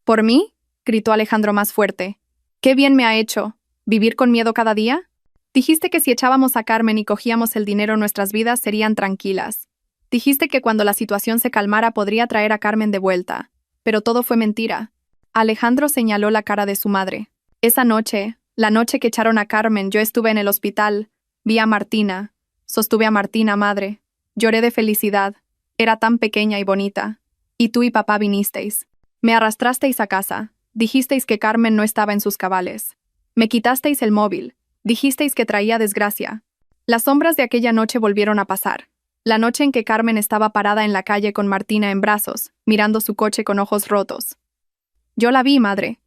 Speaker 1: ¿Por mí?, gritó Alejandro más fuerte. ¿Qué bien me ha hecho? ¿Vivir con miedo cada día? Dijiste que si echábamos a Carmen y cogíamos el dinero nuestras vidas serían tranquilas. Dijiste que cuando la situación se calmara podría traer a Carmen de vuelta. Pero todo fue mentira. Alejandro señaló la cara de su madre. Esa noche, la noche que echaron a Carmen, yo estuve en el hospital. Vi a Martina. Sostuve a Martina, madre. Lloré de felicidad. Era tan pequeña y bonita. Y tú y papá vinisteis. Me arrastrasteis a casa. Dijisteis que Carmen no estaba en sus cabales. Me quitasteis el móvil. Dijisteis que traía desgracia. Las sombras de aquella noche volvieron a pasar. La noche en que Carmen estaba parada en la calle con Martina en brazos, mirando su coche con ojos rotos. Yo la vi, madre.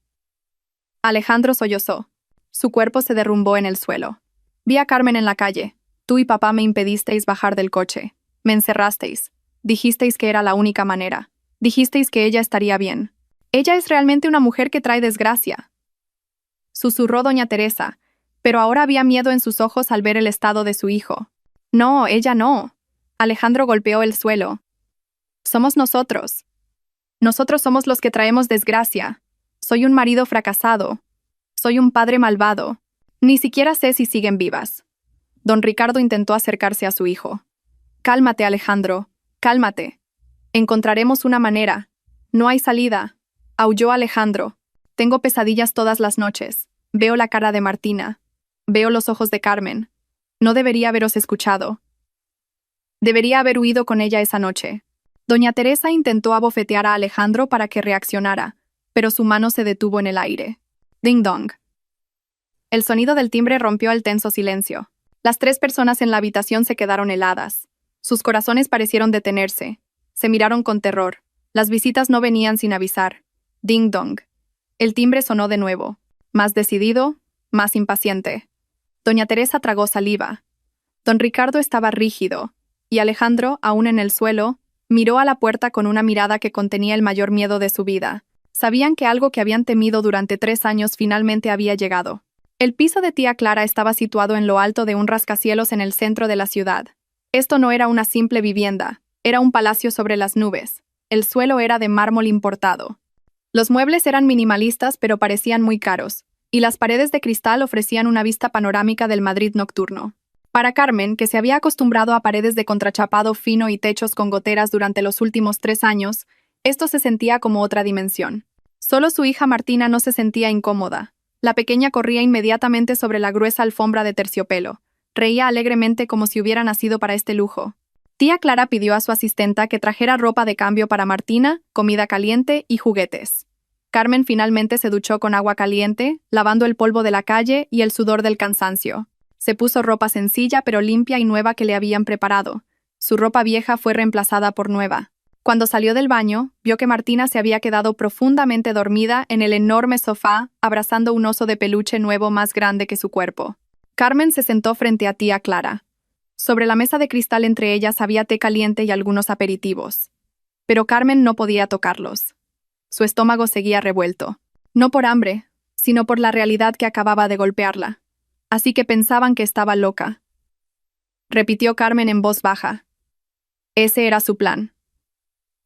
Speaker 1: Alejandro sollozó. Su cuerpo se derrumbó en el suelo. Vi a Carmen en la calle. Tú y papá me impedisteis bajar del coche. Me encerrasteis. Dijisteis que era la única manera. Dijisteis que ella estaría bien. Ella es realmente una mujer que trae desgracia. Susurró doña Teresa, pero ahora había miedo en sus ojos al ver el estado de su hijo. No, ella no. Alejandro golpeó el suelo. Somos nosotros. Nosotros somos los que traemos desgracia. Soy un marido fracasado. Soy un padre malvado. Ni siquiera sé si siguen vivas. Don Ricardo intentó acercarse a su hijo. Cálmate, Alejandro. Cálmate. Encontraremos una manera. No hay salida. Aulló Alejandro. Tengo pesadillas todas las noches. Veo la cara de Martina. Veo los ojos de Carmen. No debería haberos escuchado. Debería haber huido con ella esa noche. Doña Teresa intentó abofetear a Alejandro para que reaccionara, pero su mano se detuvo en el aire. Ding dong. El sonido del timbre rompió el tenso silencio. Las 3 personas en la habitación se quedaron heladas. Sus corazones parecieron detenerse. Se miraron con terror. Las visitas no venían sin avisar. Ding dong. El timbre sonó de nuevo. Más decidido, más impaciente. Doña Teresa tragó saliva. Don Ricardo estaba rígido, y Alejandro, aún en el suelo, miró a la puerta con una mirada que contenía el mayor miedo de su vida. Sabían que algo que habían temido durante 3 años finalmente había llegado. El piso de tía Clara estaba situado en lo alto de un rascacielos en el centro de la ciudad. Esto no era una simple vivienda, era un palacio sobre las nubes. El suelo era de mármol importado. Los muebles eran minimalistas pero parecían muy caros, y las paredes de cristal ofrecían una vista panorámica del Madrid nocturno. Para Carmen, que se había acostumbrado a paredes de contrachapado fino y techos con goteras durante los últimos 3 años, esto se sentía como otra dimensión. Solo su hija Martina no se sentía incómoda. La pequeña corría inmediatamente sobre la gruesa alfombra de terciopelo. Reía alegremente como si hubiera nacido para este lujo. Tía Clara pidió a su asistenta que trajera ropa de cambio para Martina, comida caliente y juguetes. Carmen finalmente se duchó con agua caliente, lavando el polvo de la calle y el sudor del cansancio. Se puso ropa sencilla pero limpia y nueva que le habían preparado. Su ropa vieja fue reemplazada por nueva. Cuando salió del baño, vio que Martina se había quedado profundamente dormida en el enorme sofá, abrazando un oso de peluche nuevo más grande que su cuerpo. Carmen se sentó frente a tía Clara. Sobre la mesa de cristal entre ellas había té caliente y algunos aperitivos. Pero Carmen no podía tocarlos. Su estómago seguía revuelto. No por hambre, sino por la realidad que acababa de golpearla. Así que pensaban que estaba loca. Repitió Carmen en voz baja. Ese era su plan.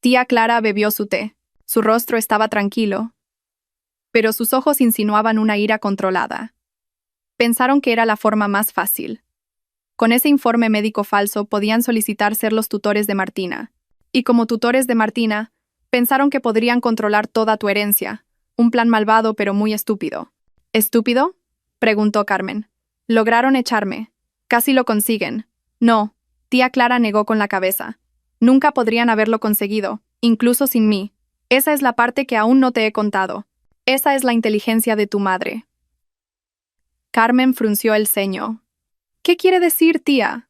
Speaker 1: Tía Clara bebió su té. Su rostro estaba tranquilo, pero sus ojos insinuaban una ira controlada. Pensaron que era la forma más fácil. Con ese informe médico falso podían solicitar ser los tutores de Martina. Y como tutores de Martina, pensaron que podrían controlar toda tu herencia. Un plan malvado pero muy estúpido. ¿Estúpido?, preguntó Carmen. Lograron echarme. Casi lo consiguen. No, tía Clara negó con la cabeza. Nunca podrían haberlo conseguido, incluso sin mí. Esa es la parte que aún no te he contado. Esa es la inteligencia de tu madre. Carmen frunció el ceño. ¿Qué quiere decir, tía?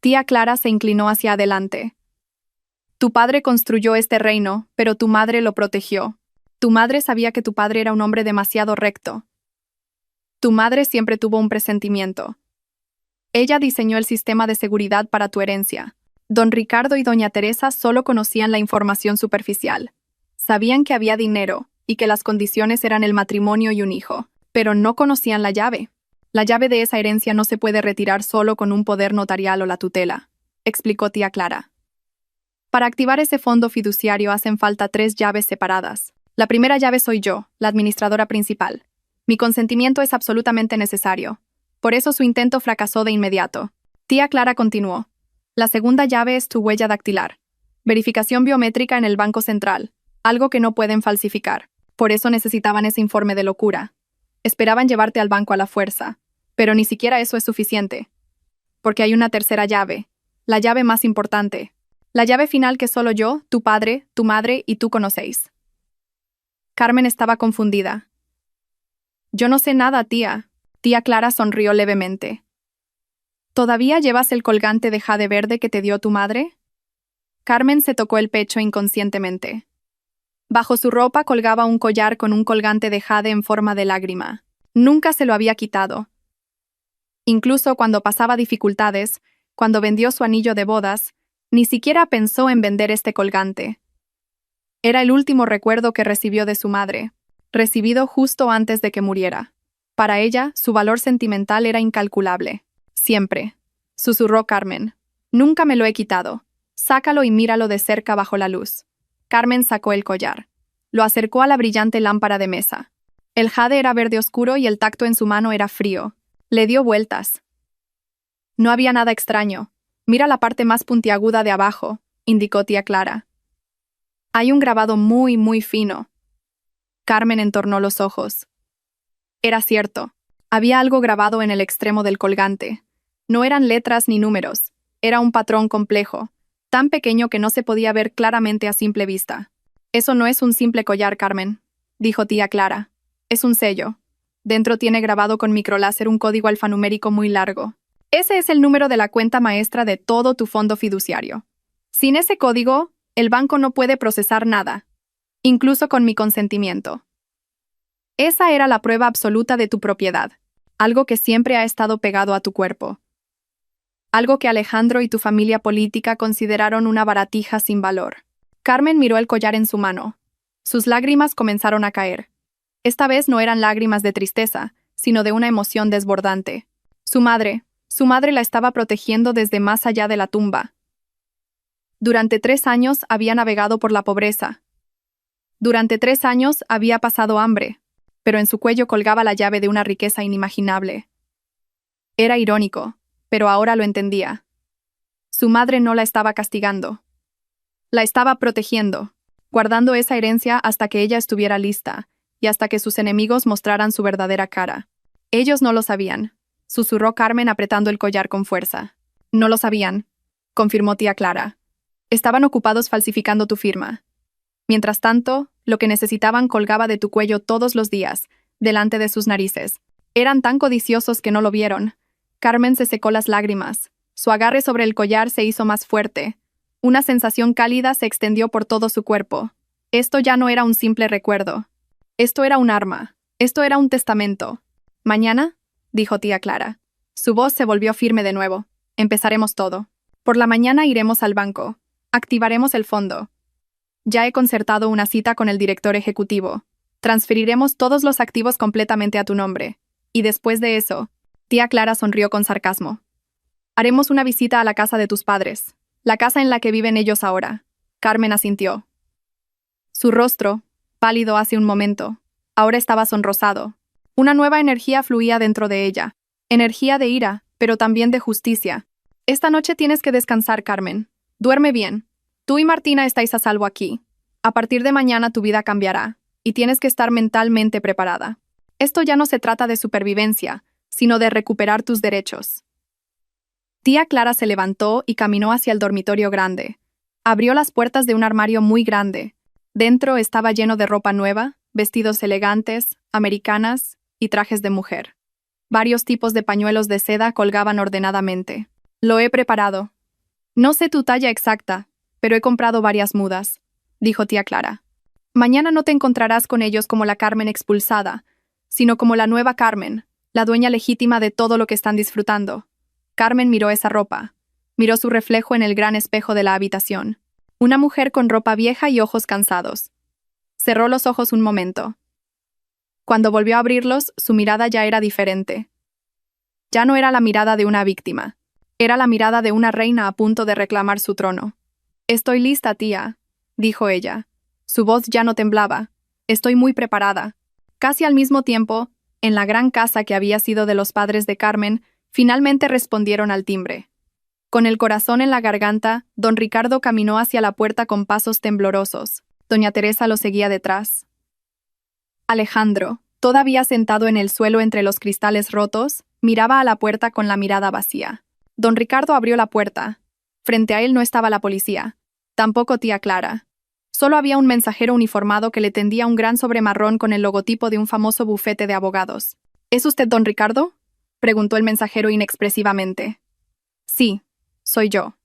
Speaker 1: Tía Clara se inclinó hacia adelante. Tu padre construyó este reino, pero tu madre lo protegió. Tu madre sabía que tu padre era un hombre demasiado recto. Tu madre siempre tuvo un presentimiento. Ella diseñó el sistema de seguridad para tu herencia. Don Ricardo y doña Teresa solo conocían la información superficial. Sabían que había dinero y que las condiciones eran el matrimonio y un hijo, pero no conocían la llave. La llave de esa herencia no se puede retirar solo con un poder notarial o la tutela, explicó tía Clara. Para activar ese fondo fiduciario hacen falta 3 llaves separadas. La primera llave soy yo, la administradora principal. Mi consentimiento es absolutamente necesario. Por eso su intento fracasó de inmediato. Tía Clara continuó. La segunda llave es tu huella dactilar. Verificación biométrica en el Banco Central, algo que no pueden falsificar. Por eso necesitaban ese informe de locura. Esperaban llevarte al banco a la fuerza, pero ni siquiera eso es suficiente. Porque hay una tercera llave, la llave más importante. La llave final que solo yo, tu padre, tu madre y tú conocéis. Carmen estaba confundida. Yo no sé nada, tía. Tía Clara sonrió levemente. ¿Todavía llevas el colgante de jade verde que te dio tu madre? Carmen se tocó el pecho inconscientemente. Bajo su ropa colgaba un collar con un colgante de jade en forma de lágrima. Nunca se lo había quitado. Incluso cuando pasaba dificultades, cuando vendió su anillo de bodas, ni siquiera pensó en vender este colgante. Era el último recuerdo que recibió de su madre, recibido justo antes de que muriera. Para ella, su valor sentimental era incalculable. Siempre, susurró Carmen. Nunca me lo he quitado. Sácalo y míralo de cerca bajo la luz. Carmen sacó el collar. Lo acercó a la brillante lámpara de mesa. El jade era verde oscuro y el tacto en su mano era frío. Le dio vueltas. No había nada extraño. Mira la parte más puntiaguda de abajo, indicó tía Clara. Hay un grabado muy, muy fino. Carmen entornó los ojos. Era cierto. Había algo grabado en el extremo del colgante. No eran letras ni números. Era un patrón complejo, tan pequeño que no se podía ver claramente a simple vista. Eso no es un simple collar, Carmen, dijo tía Clara. Es un sello. Dentro tiene grabado con microláser un código alfanumérico muy largo. Ese es el número de la cuenta maestra de todo tu fondo fiduciario. Sin ese código, el banco no puede procesar nada, incluso con mi consentimiento. Esa era la prueba absoluta de tu propiedad, algo que siempre ha estado pegado a tu cuerpo. Algo que Alejandro y tu familia política consideraron una baratija sin valor. Carmen miró el collar en su mano. Sus lágrimas comenzaron a caer. Esta vez no eran lágrimas de tristeza, sino de una emoción desbordante. Su madre la estaba protegiendo desde más allá de la tumba. Durante 3 años había navegado por la pobreza. Durante 3 años había pasado hambre, pero en su cuello colgaba la llave de una riqueza inimaginable. Era irónico, pero ahora lo entendía. Su madre no la estaba castigando. La estaba protegiendo, guardando esa herencia hasta que ella estuviera lista, y hasta que sus enemigos mostraran su verdadera cara. Ellos no lo sabían, susurró Carmen apretando el collar con fuerza. No lo sabían, confirmó tía Clara. Estaban ocupados falsificando tu firma. Mientras tanto, Lo que necesitaban colgaba de tu cuello todos los días, delante de sus narices. Eran tan codiciosos que no lo vieron. Carmen se secó las lágrimas. Su agarre sobre el collar se hizo más fuerte. Una sensación cálida se extendió por todo su cuerpo. Esto ya no era un simple recuerdo. Esto era un arma. Esto era un testamento. ¿Mañana?, dijo tía Clara. Su voz se volvió firme de nuevo. Empezaremos todo. Por la mañana iremos al banco. Activaremos el fondo. Ya he concertado una cita con el director ejecutivo. Transferiremos todos los activos completamente a tu nombre. Y después de eso, tía Clara sonrió con sarcasmo. Haremos una visita a la casa de tus padres, la casa en la que viven ellos ahora. Carmen asintió. Su rostro, pálido hace un momento, ahora estaba sonrosado. Una nueva energía fluía dentro de ella. Energía de ira, pero también de justicia. Esta noche tienes que descansar, Carmen. Duerme bien. Tú y Martina estáis a salvo aquí. A partir de mañana tu vida cambiará, y tienes que estar mentalmente preparada. Esto ya no se trata de supervivencia, sino de recuperar tus derechos. Tía Clara se levantó y caminó hacia el dormitorio grande. Abrió las puertas de un armario muy grande. Dentro estaba lleno de ropa nueva, vestidos elegantes, americanas y trajes de mujer. Varios tipos de pañuelos de seda colgaban ordenadamente. Lo he preparado. No sé tu talla exacta, pero he comprado varias mudas, dijo tía Clara. Mañana no te encontrarás con ellos como la Carmen expulsada, sino como la nueva Carmen, la dueña legítima de todo lo que están disfrutando. Carmen miró esa ropa. Miró su reflejo en el gran espejo de la habitación. Una mujer con ropa vieja y ojos cansados. Cerró los ojos un momento. Cuando volvió a abrirlos, su mirada ya era diferente. Ya no era la mirada de una víctima. Era la mirada de una reina a punto de reclamar su trono. «Estoy lista, tía», dijo ella. Su voz ya no temblaba. «Estoy muy preparada». Casi al mismo tiempo, en la gran casa que había sido de los padres de Carmen, finalmente respondieron al timbre. Con el corazón en la garganta, don Ricardo caminó hacia la puerta con pasos temblorosos. Doña Teresa lo seguía detrás. Alejandro, todavía sentado en el suelo entre los cristales rotos, miraba a la puerta con la mirada vacía. Don Ricardo abrió la puerta. Frente a él no estaba la policía. Tampoco tía Clara. Solo había un mensajero uniformado que le tendía un gran sobre marrón con el logotipo de un famoso bufete de abogados. ¿Es usted don Ricardo?, preguntó el mensajero inexpresivamente. Sí, soy yo,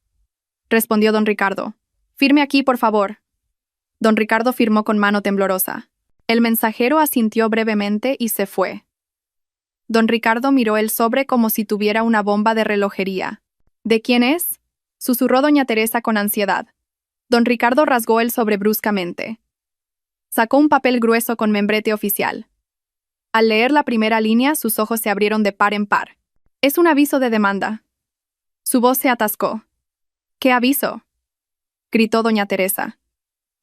Speaker 1: respondió don Ricardo. Firme aquí, por favor. Don Ricardo firmó con mano temblorosa. El mensajero asintió brevemente y se fue. Don Ricardo miró el sobre como si tuviera una bomba de relojería. ¿De quién es?, susurró doña Teresa con ansiedad. Don Ricardo rasgó el sobre bruscamente. Sacó un papel grueso con membrete oficial. Al leer la primera línea, sus ojos se abrieron de par en par. Es un aviso de demanda. Su voz se atascó. ¿Qué aviso?, gritó doña Teresa.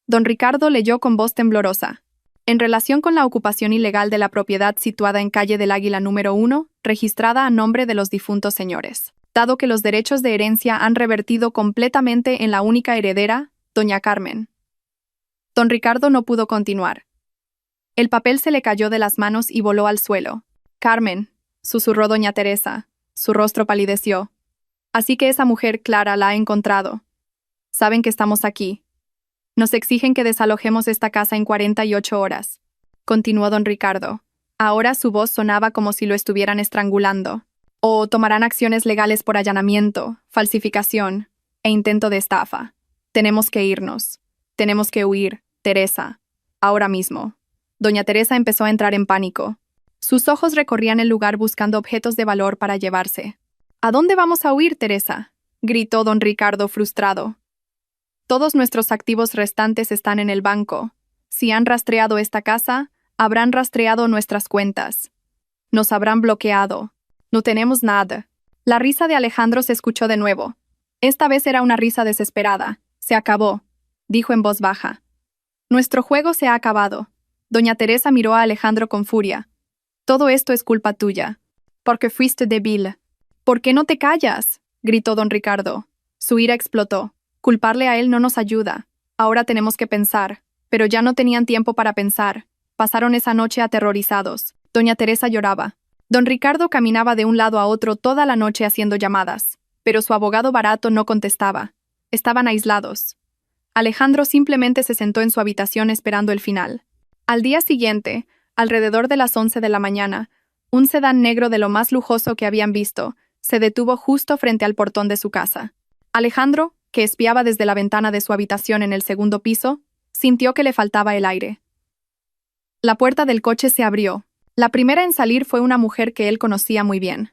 Speaker 1: Don Ricardo leyó con voz temblorosa. En relación con la ocupación ilegal de la propiedad situada en calle del Águila número 1, registrada a nombre de los difuntos señores. Dado que los derechos de herencia han revertido completamente en la única heredera, doña Carmen. Don Ricardo no pudo continuar. El papel se le cayó de las manos y voló al suelo. Carmen, susurró doña Teresa. Su rostro palideció. Así que esa mujer Clara la ha encontrado. Saben que estamos aquí. Nos exigen que desalojemos esta casa en 48 horas. Continuó don Ricardo. Ahora su voz sonaba como si lo estuvieran estrangulando. O tomarán acciones legales por allanamiento, falsificación e intento de estafa. Tenemos que irnos. Tenemos que huir, Teresa. Ahora mismo. Doña Teresa empezó a entrar en pánico. Sus ojos recorrían el lugar buscando objetos de valor para llevarse. ¿A dónde vamos a huir, Teresa?, gritó don Ricardo frustrado. Todos nuestros activos restantes están en el banco. Si han rastreado esta casa, habrán rastreado nuestras cuentas. Nos habrán bloqueado. No tenemos nada. La risa de Alejandro se escuchó de nuevo. Esta vez era una risa desesperada. Se acabó, dijo en voz baja. Nuestro juego se ha acabado. Doña Teresa miró a Alejandro con furia. Todo esto es culpa tuya. Porque fuiste débil. ¿Por qué no te callas?, gritó don Ricardo. Su ira explotó. Culparle a él no nos ayuda. Ahora tenemos que pensar. Pero ya no tenían tiempo para pensar. Pasaron esa noche aterrorizados. Doña Teresa lloraba. Don Ricardo caminaba de un lado a otro toda la noche haciendo llamadas. Pero su abogado barato no contestaba. Estaban aislados. Alejandro simplemente se sentó en su habitación esperando el final. Al día siguiente, alrededor de las 11 de la mañana, un sedán negro de lo más lujoso que habían visto se detuvo justo frente al portón de su casa. Alejandro, que espiaba desde la ventana de su habitación en el segundo piso, sintió que le faltaba el aire. La puerta del coche se abrió. La primera en salir fue una mujer que él conocía muy bien.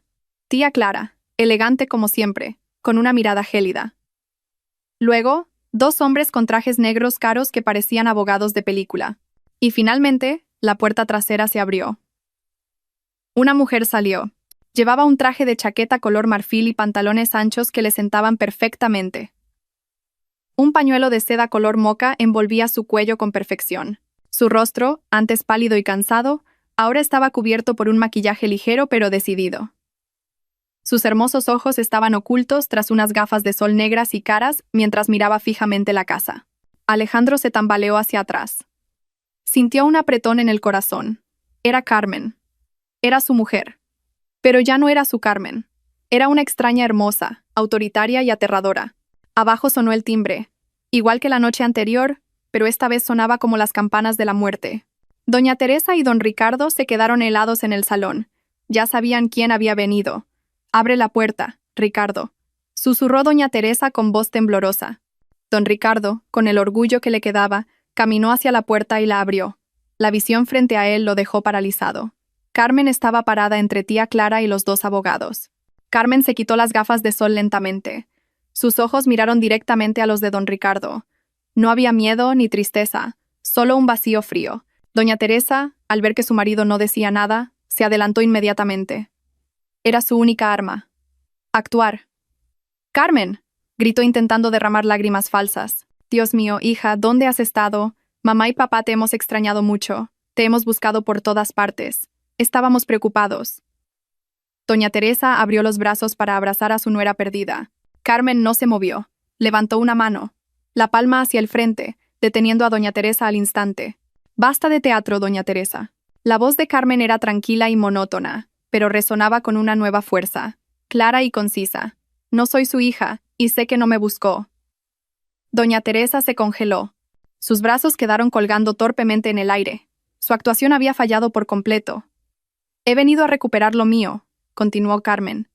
Speaker 1: Tía Clara, elegante como siempre, con una mirada gélida. Luego, dos hombres con trajes negros caros que parecían abogados de película. Y finalmente, la puerta trasera se abrió. Una mujer salió. Llevaba un traje de chaqueta color marfil y pantalones anchos que le sentaban perfectamente. Un pañuelo de seda color moca envolvía su cuello con perfección. Su rostro, antes pálido y cansado, ahora estaba cubierto por un maquillaje ligero pero decidido. Sus hermosos ojos estaban ocultos tras unas gafas de sol negras y caras mientras miraba fijamente la casa. Alejandro se tambaleó hacia atrás. Sintió un apretón en el corazón. Era Carmen. Era su mujer. Pero ya no era su Carmen. Era una extraña hermosa, autoritaria y aterradora. Abajo sonó el timbre, igual que la noche anterior, pero esta vez sonaba como las campanas de la muerte. Doña Teresa y don Ricardo se quedaron helados en el salón. Ya sabían quién había venido. «Abre la puerta, Ricardo», susurró doña Teresa con voz temblorosa. Don Ricardo, con el orgullo que le quedaba, caminó hacia la puerta y la abrió. La visión frente a él lo dejó paralizado. Carmen estaba parada entre tía Clara y los dos abogados. Carmen se quitó las gafas de sol lentamente. Sus ojos miraron directamente a los de don Ricardo. No había miedo ni tristeza, solo un vacío frío. Doña Teresa, al ver que su marido no decía nada, se adelantó inmediatamente. Era su única arma. Actuar. «¡Carmen!», gritó intentando derramar lágrimas falsas. «Dios mío, hija, ¿dónde has estado? Mamá y papá te hemos extrañado mucho. Te hemos buscado por todas partes. Estábamos preocupados». Doña Teresa abrió los brazos para abrazar a su nuera perdida. Carmen no se movió. Levantó una mano, la palma hacia el frente, deteniendo a doña Teresa al instante. «Basta de teatro, doña Teresa». La voz de Carmen era tranquila y monótona, pero resonaba con una nueva fuerza, clara y concisa. «No soy su hija, y sé que no me buscó». Doña Teresa se congeló. Sus brazos quedaron colgando torpemente en el aire. Su actuación había fallado por completo. «He venido a recuperar lo mío», continuó Carmen,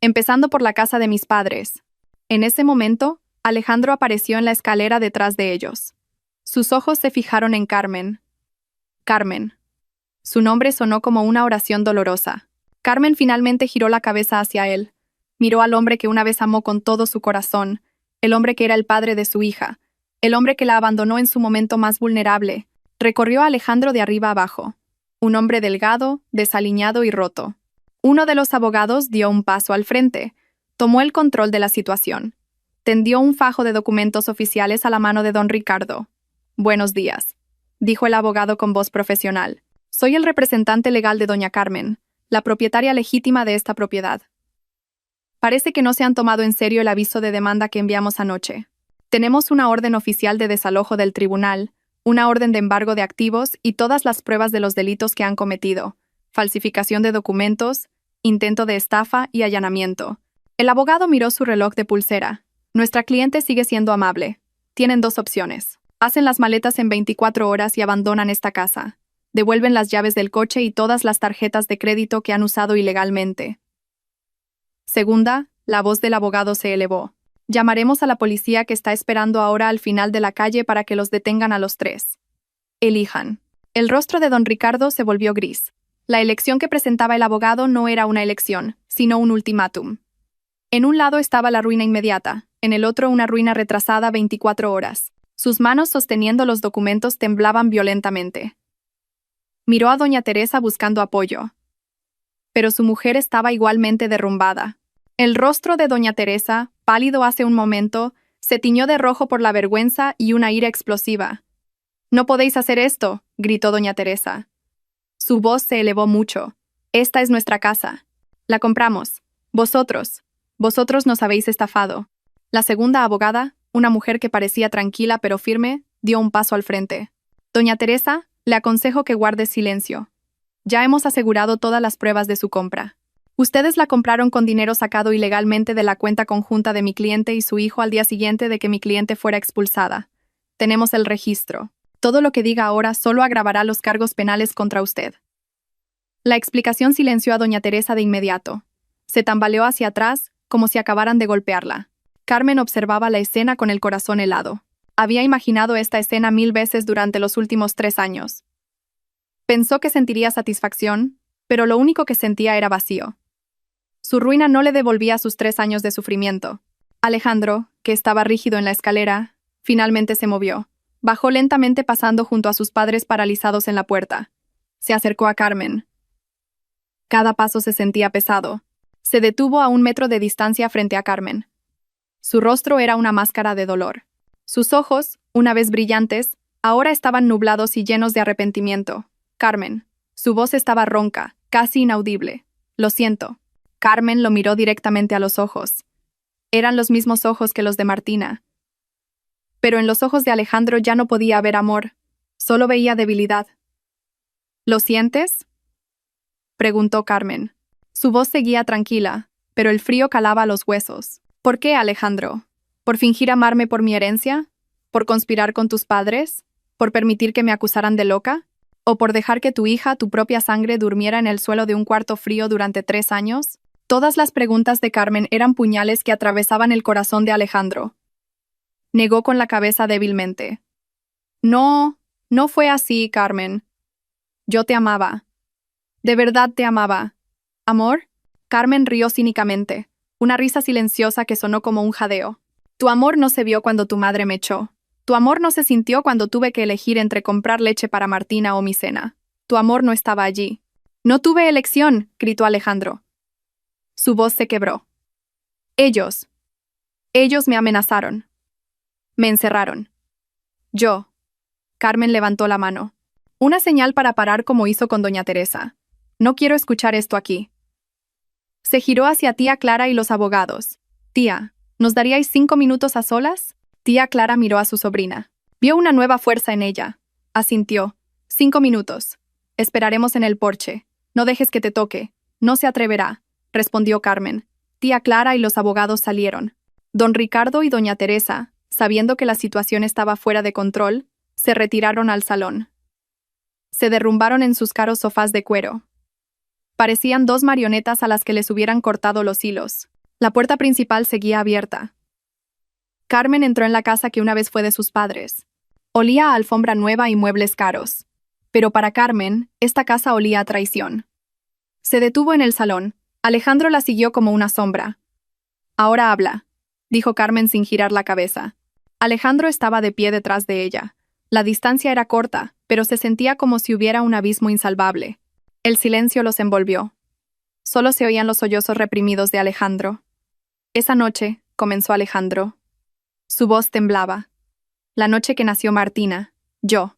Speaker 1: «empezando por la casa de mis padres». En ese momento, Alejandro apareció en la escalera detrás de ellos. Sus ojos se fijaron en Carmen. Carmen. Su nombre sonó como una oración dolorosa. Carmen finalmente giró la cabeza hacia él. Miró al hombre que una vez amó con todo su corazón, el hombre que era el padre de su hija, el hombre que la abandonó en su momento más vulnerable. Recorrió a Alejandro de arriba abajo. Un hombre delgado, desaliñado y roto. Uno de los abogados dio un paso al frente, tomó el control de la situación. Tendió un fajo de documentos oficiales a la mano de don Ricardo. «Buenos días», dijo el abogado con voz profesional. «Soy el representante legal de doña Carmen, la propietaria legítima de esta propiedad. Parece que no se han tomado en serio el aviso de demanda que enviamos anoche. Tenemos una orden oficial de desalojo del tribunal, una orden de embargo de activos y todas las pruebas de los delitos que han cometido, falsificación de documentos, intento de estafa y allanamiento». El abogado miró su reloj de pulsera. «Nuestra cliente sigue siendo amable. Tienen dos opciones. Hacen las maletas en 24 horas y abandonan esta casa. Devuelven las llaves del coche y todas las tarjetas de crédito que han usado ilegalmente. Segunda, la voz del abogado se elevó. Llamaremos a la policía que está esperando ahora al final de la calle para que los detengan a los tres. Elijan». El rostro de don Ricardo se volvió gris. La elección que presentaba el abogado no era una elección, sino un ultimátum. En un lado estaba la ruina inmediata, en el otro una ruina retrasada 24 horas. Sus manos sosteniendo los documentos temblaban violentamente. Miró a doña Teresa buscando apoyo. Pero su mujer estaba igualmente derrumbada. El rostro de doña Teresa, pálido hace un momento, se tiñó de rojo por la vergüenza y una ira explosiva. «No podéis hacer esto», gritó doña Teresa. Su voz se elevó mucho. «Esta es nuestra casa. La compramos. Vosotros nos habéis estafado». La segunda abogada, una mujer que parecía tranquila pero firme, dio un paso al frente. «Doña Teresa, le aconsejo que guarde silencio. Ya hemos asegurado todas las pruebas de su compra. Ustedes la compraron con dinero sacado ilegalmente de la cuenta conjunta de mi cliente y su hijo al día siguiente de que mi cliente fuera expulsada. Tenemos el registro. Todo lo que diga ahora solo agravará los cargos penales contra usted. La explicación silenció a doña Teresa de inmediato. Se tambaleó hacia atrás, como si acabaran de golpearla. Carmen observaba la escena con el corazón helado. Había imaginado esta escena 1000 veces durante los últimos 3 años. Pensó que sentiría satisfacción, pero lo único que sentía era vacío. Su ruina no le devolvía sus 3 años de sufrimiento. Alejandro, que estaba rígido en la escalera, finalmente se movió. Bajó lentamente pasando junto a sus padres paralizados en la puerta. Se acercó a Carmen. Cada paso se sentía pesado. Se detuvo a 1 metro de distancia frente a Carmen. Su rostro era una máscara de dolor. Sus ojos, una vez brillantes, ahora estaban nublados y llenos de arrepentimiento. Carmen. Su voz estaba ronca, casi inaudible. Lo siento. Carmen lo miró directamente a los ojos. Eran los mismos ojos que los de Martina. Pero en los ojos de Alejandro ya no podía haber amor, solo veía debilidad. ¿Lo sientes?, preguntó Carmen. Su voz seguía tranquila, pero el frío calaba los huesos. ¿Por qué, Alejandro? ¿Por fingir amarme por mi herencia? ¿Por conspirar con tus padres? ¿Por permitir que me acusaran de loca? ¿O por dejar que tu hija, tu propia sangre, durmiera en el suelo de un cuarto frío durante 3 años? Todas las preguntas de Carmen eran puñales que atravesaban el corazón de Alejandro. Negó con la cabeza débilmente. No, no fue así, Carmen. Yo te amaba. De verdad te amaba. ¿Amor? Carmen rió cínicamente, una risa silenciosa que sonó como un jadeo. Tu amor no se vio cuando tu madre me echó. Tu amor no se sintió cuando tuve que elegir entre comprar leche para Martina o mi cena. Tu amor no estaba allí. No tuve elección, gritó Alejandro. Su voz se quebró. Ellos me amenazaron. Me encerraron. Yo. Carmen levantó la mano. Una señal para parar como hizo con doña Teresa. No quiero escuchar esto aquí. Se giró hacia tía Clara y los abogados. Tía, ¿nos daríais 5 minutos a solas? Tía Clara miró a su sobrina. Vio una nueva fuerza en ella. Asintió. 5 minutos. Esperaremos en el porche. No dejes que te toque. No se atreverá, respondió Carmen. Tía Clara y los abogados salieron. Don Ricardo y doña Teresa, sabiendo que la situación estaba fuera de control, se retiraron al salón. Se derrumbaron en sus caros sofás de cuero. Parecían 2 marionetas a las que les hubieran cortado los hilos. La puerta principal seguía abierta. Carmen entró en la casa que una vez fue de sus padres. Olía a alfombra nueva y muebles caros. Pero para Carmen, esta casa olía a traición. Se detuvo en el salón. Alejandro la siguió como una sombra. Ahora habla, dijo Carmen sin girar la cabeza. Alejandro estaba de pie detrás de ella. La distancia era corta, pero se sentía como si hubiera un abismo insalvable. El silencio los envolvió. Solo se oían los sollozos reprimidos de Alejandro. Esa noche, comenzó Alejandro. Su voz temblaba. La noche que nació Martina, yo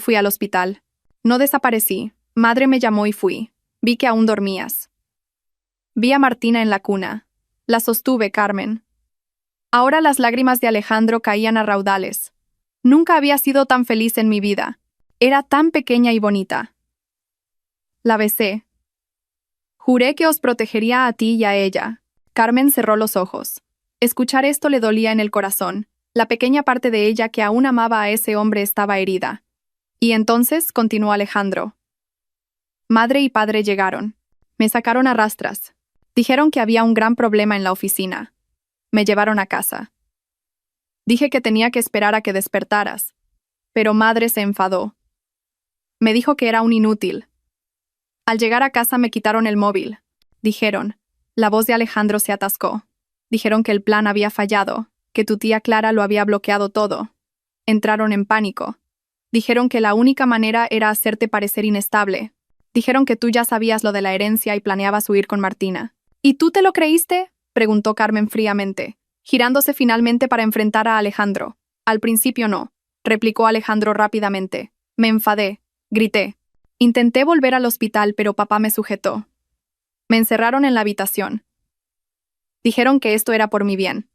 Speaker 1: fui al hospital. No desaparecí. Madre me llamó y fui. Vi que aún dormías. Vi a Martina en la cuna. La sostuve, Carmen. Ahora las lágrimas de Alejandro caían a raudales. Nunca había sido tan feliz en mi vida. Era tan pequeña y bonita. La besé. Juré que os protegería a ti y a ella. Carmen cerró los ojos. Escuchar esto le dolía en el corazón. La pequeña parte de ella que aún amaba a ese hombre estaba herida. Y entonces, continuó Alejandro. Madre y padre llegaron. Me sacaron a rastras. Dijeron que había un gran problema en la oficina. Me llevaron a casa. Dije que tenía que esperar a que despertaras. Pero madre se enfadó. Me dijo que era un inútil. Al llegar a casa me quitaron el móvil. Dijeron. La voz de Alejandro se atascó. Dijeron que el plan había fallado, que tu tía Clara lo había bloqueado todo. Entraron en pánico. Dijeron que la única manera era hacerte parecer inestable. Dijeron que tú ya sabías lo de la herencia y planeabas huir con Martina. ¿Y tú te lo creíste?, preguntó Carmen fríamente, girándose finalmente para enfrentar a Alejandro. Al principio no, replicó Alejandro rápidamente. Me enfadé, grité. Intenté volver al hospital, pero papá me sujetó. Me encerraron en la habitación. Dijeron que esto era por mi bien.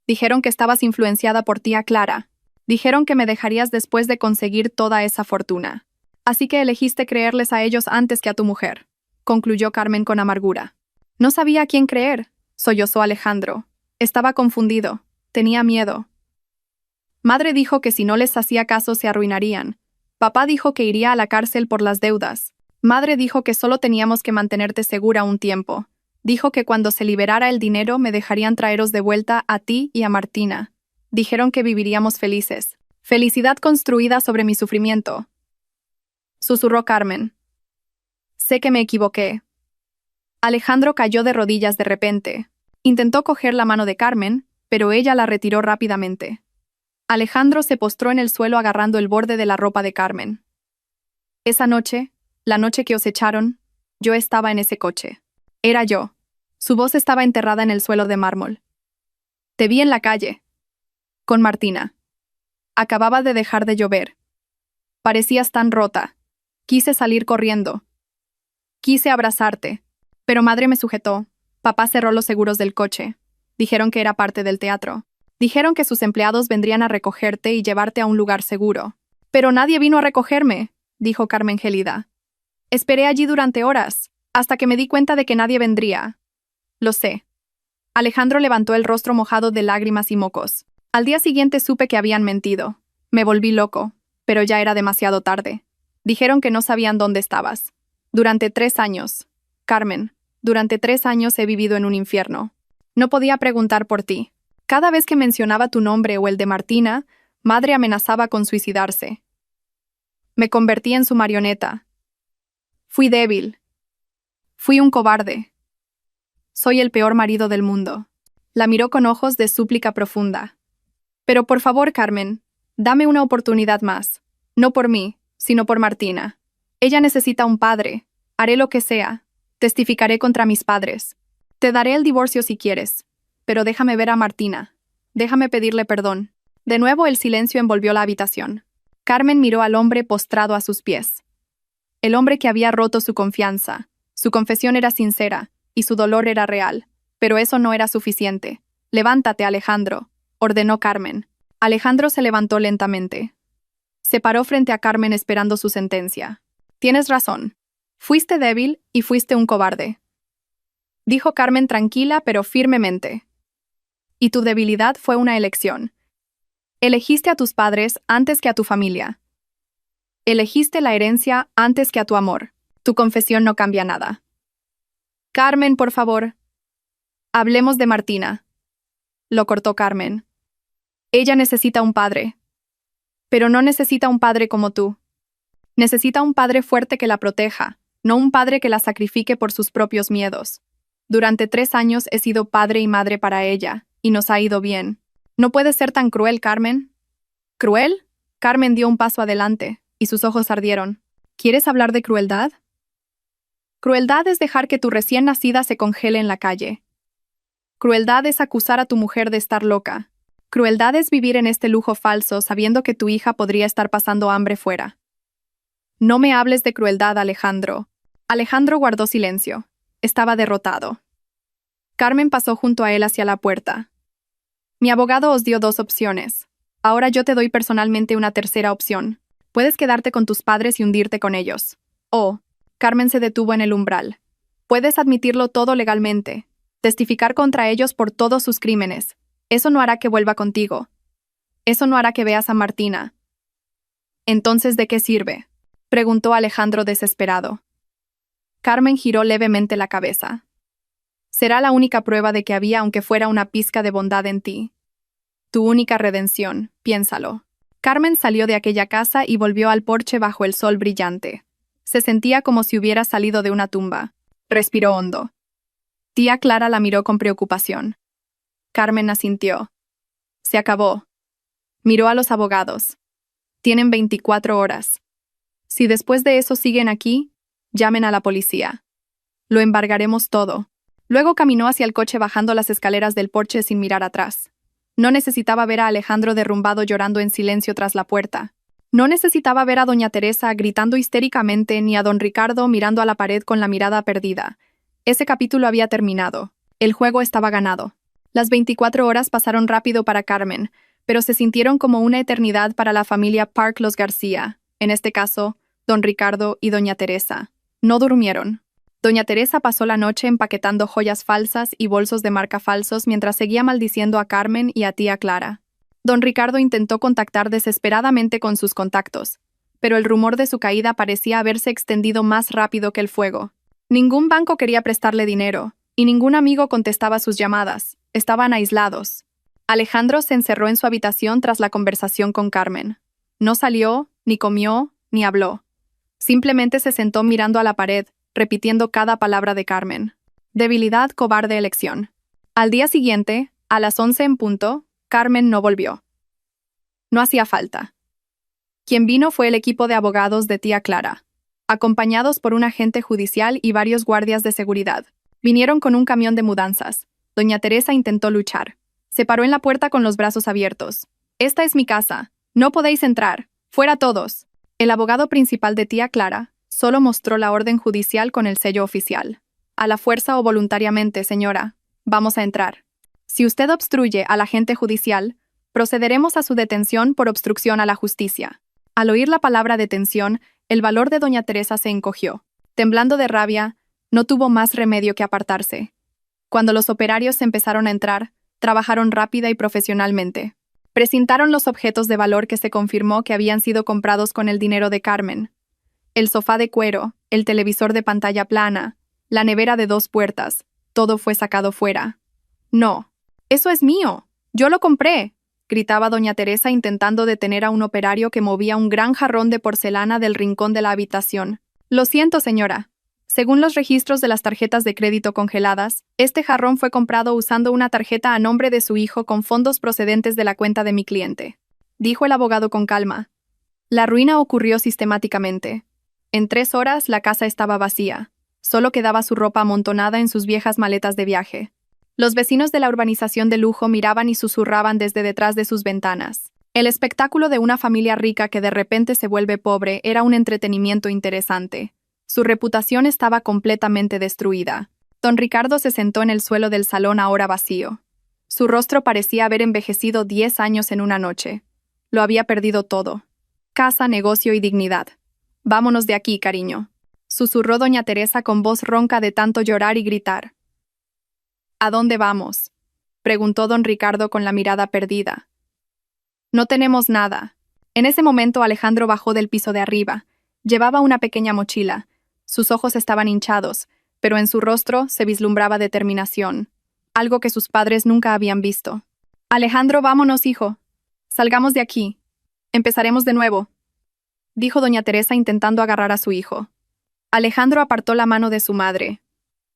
Speaker 1: Dijeron que estabas influenciada por tía Clara. Dijeron que me dejarías después de conseguir toda esa fortuna. Así que elegiste creerles a ellos antes que a tu mujer, concluyó Carmen con amargura. No sabía a quién creer, sollozó Alejandro. Estaba confundido. Tenía miedo. Madre dijo que si no les hacía caso se arruinarían. Papá dijo que iría a la cárcel por las deudas. Madre dijo que solo teníamos que mantenerte segura un tiempo. Dijo que cuando se liberara el dinero me dejarían traeros de vuelta a ti y a Martina. Dijeron que viviríamos felices. Felicidad construida sobre mi sufrimiento. Susurró Carmen. Sé que me equivoqué. Alejandro cayó de rodillas de repente. Intentó coger la mano de Carmen, pero ella la retiró rápidamente. Alejandro se postró en el suelo agarrando el borde de la ropa de Carmen. Esa noche, la noche que os echaron, yo estaba en ese coche. Era yo. Su voz estaba enterrada en el suelo de mármol. Te vi en la calle. Con Martina. Acababa de dejar de llover. Parecías tan rota. Quise salir corriendo. Quise abrazarte. Pero madre me sujetó. Papá cerró los seguros del coche. Dijeron que era parte del teatro. Dijeron que sus empleados vendrían a recogerte y llevarte a un lugar seguro. Pero nadie vino a recogerme, dijo Carmen gélida. Esperé allí durante horas, hasta que me di cuenta de que nadie vendría. Lo sé. Alejandro levantó el rostro mojado de lágrimas y mocos. Al día siguiente supe que habían mentido. Me volví loco, pero ya era demasiado tarde. Dijeron que no sabían dónde estabas. Durante 3 años. Carmen, durante 3 años he vivido en un infierno. No podía preguntar por ti. Cada vez que mencionaba tu nombre o el de Martina, madre amenazaba con suicidarse. Me convertí en su marioneta. Fui débil. Fui un cobarde. Soy el peor marido del mundo. La miró con ojos de súplica profunda. Pero por favor, Carmen, dame una oportunidad más. No por mí, sino por Martina. Ella necesita un padre. Haré lo que sea. Testificaré contra mis padres. Te daré el divorcio si quieres. Pero déjame ver a Martina. Déjame pedirle perdón. De nuevo el silencio envolvió la habitación. Carmen miró al hombre postrado a sus pies. El hombre que había roto su confianza. Su confesión era sincera, y su dolor era real. Pero eso no era suficiente. Levántate, Alejandro, ordenó Carmen. Alejandro se levantó lentamente. Se paró frente a Carmen esperando su sentencia. Tienes razón. Fuiste débil y fuiste un cobarde. Dijo Carmen tranquila pero firmemente. Y tu debilidad fue una elección. Elegiste a tus padres antes que a tu familia. Elegiste la herencia antes que a tu amor. Tu confesión no cambia nada. Carmen, por favor. Hablemos de Martina. Lo cortó Carmen. Ella necesita un padre. Pero no necesita un padre como tú. Necesita un padre fuerte que la proteja, no un padre que la sacrifique por sus propios miedos. Durante 3 años he sido padre y madre para ella, y nos ha ido bien. ¿No puedes ser tan cruel, Carmen? ¿Cruel? Carmen dio un paso adelante, y sus ojos ardieron. ¿Quieres hablar de crueldad? Crueldad es dejar que tu recién nacida se congele en la calle. Crueldad es acusar a tu mujer de estar loca. Crueldad es vivir en este lujo falso sabiendo que tu hija podría estar pasando hambre fuera. No me hables de crueldad, Alejandro. Alejandro guardó silencio. Estaba derrotado. Carmen pasó junto a él hacia la puerta. Mi abogado os dio 2 opciones. Ahora yo te doy personalmente una tercera opción. Puedes quedarte con tus padres y hundirte con ellos. O, Carmen se detuvo en el umbral. Puedes admitirlo todo legalmente. Testificar contra ellos por todos sus crímenes. Eso no hará que vuelva contigo. Eso no hará que veas a Martina. ¿Entonces de qué sirve?, preguntó Alejandro desesperado. Carmen giró levemente la cabeza. Será la única prueba de que había aunque fuera una pizca de bondad en ti. Tu única redención, piénsalo. Carmen salió de aquella casa y volvió al porche bajo el sol brillante. Se sentía como si hubiera salido de una tumba. Respiró hondo. Tía Clara la miró con preocupación. Carmen asintió. Se acabó. Miró a los abogados. Tienen 24 horas. Si después de eso siguen aquí, llamen a la policía. Lo embargaremos todo. Luego caminó hacia el coche bajando las escaleras del porche sin mirar atrás. No necesitaba ver a Alejandro derrumbado llorando en silencio tras la puerta. No necesitaba ver a doña Teresa gritando histéricamente ni a don Ricardo mirando a la pared con la mirada perdida. Ese capítulo había terminado. El juego estaba ganado. Las 24 horas pasaron rápido para Carmen, pero se sintieron como una eternidad para la familia Park Los García, en este caso, don Ricardo y doña Teresa. No durmieron. Doña Teresa pasó la noche empaquetando joyas falsas y bolsos de marca falsos mientras seguía maldiciendo a Carmen y a tía Clara. Don Ricardo intentó contactar desesperadamente con sus contactos, pero el rumor de su caída parecía haberse extendido más rápido que el fuego. Ningún banco quería prestarle dinero, y ningún amigo contestaba sus llamadas. Estaban aislados. Alejandro se encerró en su habitación tras la conversación con Carmen. No salió, ni comió, ni habló. Simplemente se sentó mirando a la pared, repitiendo cada palabra de Carmen. Debilidad, cobarde elección. Al día siguiente, a las 11 en punto, Carmen no volvió. No hacía falta. Quien vino fue el equipo de abogados de tía Clara, acompañados por un agente judicial y varios guardias de seguridad. Vinieron con un camión de mudanzas. Doña Teresa intentó luchar. Se paró en la puerta con los brazos abiertos. «Esta es mi casa. No podéis entrar. ¡Fuera todos!». El abogado principal de tía Clara solo mostró la orden judicial con el sello oficial. «A la fuerza o voluntariamente, señora. Vamos a entrar. Si usted obstruye al agente judicial, procederemos a su detención por obstrucción a la justicia». Al oír la palabra detención, el valor de doña Teresa se encogió. Temblando de rabia, no tuvo más remedio que apartarse. Cuando los operarios empezaron a entrar, trabajaron rápida y profesionalmente. Precintaron los objetos de valor que se confirmó que habían sido comprados con el dinero de Carmen. El sofá de cuero, el televisor de pantalla plana, la nevera de 2 puertas, todo fue sacado fuera. «No, eso es mío. Yo lo compré», gritaba doña Teresa intentando detener a un operario que movía un gran jarrón de porcelana del rincón de la habitación. «Lo siento, señora. Según los registros de las tarjetas de crédito congeladas, este jarrón fue comprado usando una tarjeta a nombre de su hijo con fondos procedentes de la cuenta de mi cliente», dijo el abogado con calma. La ruina ocurrió sistemáticamente. En 3 horas la casa estaba vacía. Solo quedaba su ropa amontonada en sus viejas maletas de viaje. Los vecinos de la urbanización de lujo miraban y susurraban desde detrás de sus ventanas. El espectáculo de una familia rica que de repente se vuelve pobre era un entretenimiento interesante. Su reputación estaba completamente destruida. Don Ricardo se sentó en el suelo del salón ahora vacío. Su rostro parecía haber envejecido 10 años en una noche. Lo había perdido todo. Casa, negocio y dignidad. «Vámonos de aquí, cariño», susurró doña Teresa con voz ronca de tanto llorar y gritar. «¿A dónde vamos?», preguntó don Ricardo con la mirada perdida. «No tenemos nada». En ese momento Alejandro bajó del piso de arriba. Llevaba una pequeña mochila. Sus ojos estaban hinchados, pero en su rostro se vislumbraba determinación, algo que sus padres nunca habían visto. «Alejandro, vámonos, hijo. Salgamos de aquí. Empezaremos de nuevo», dijo doña Teresa intentando agarrar a su hijo. Alejandro apartó la mano de su madre.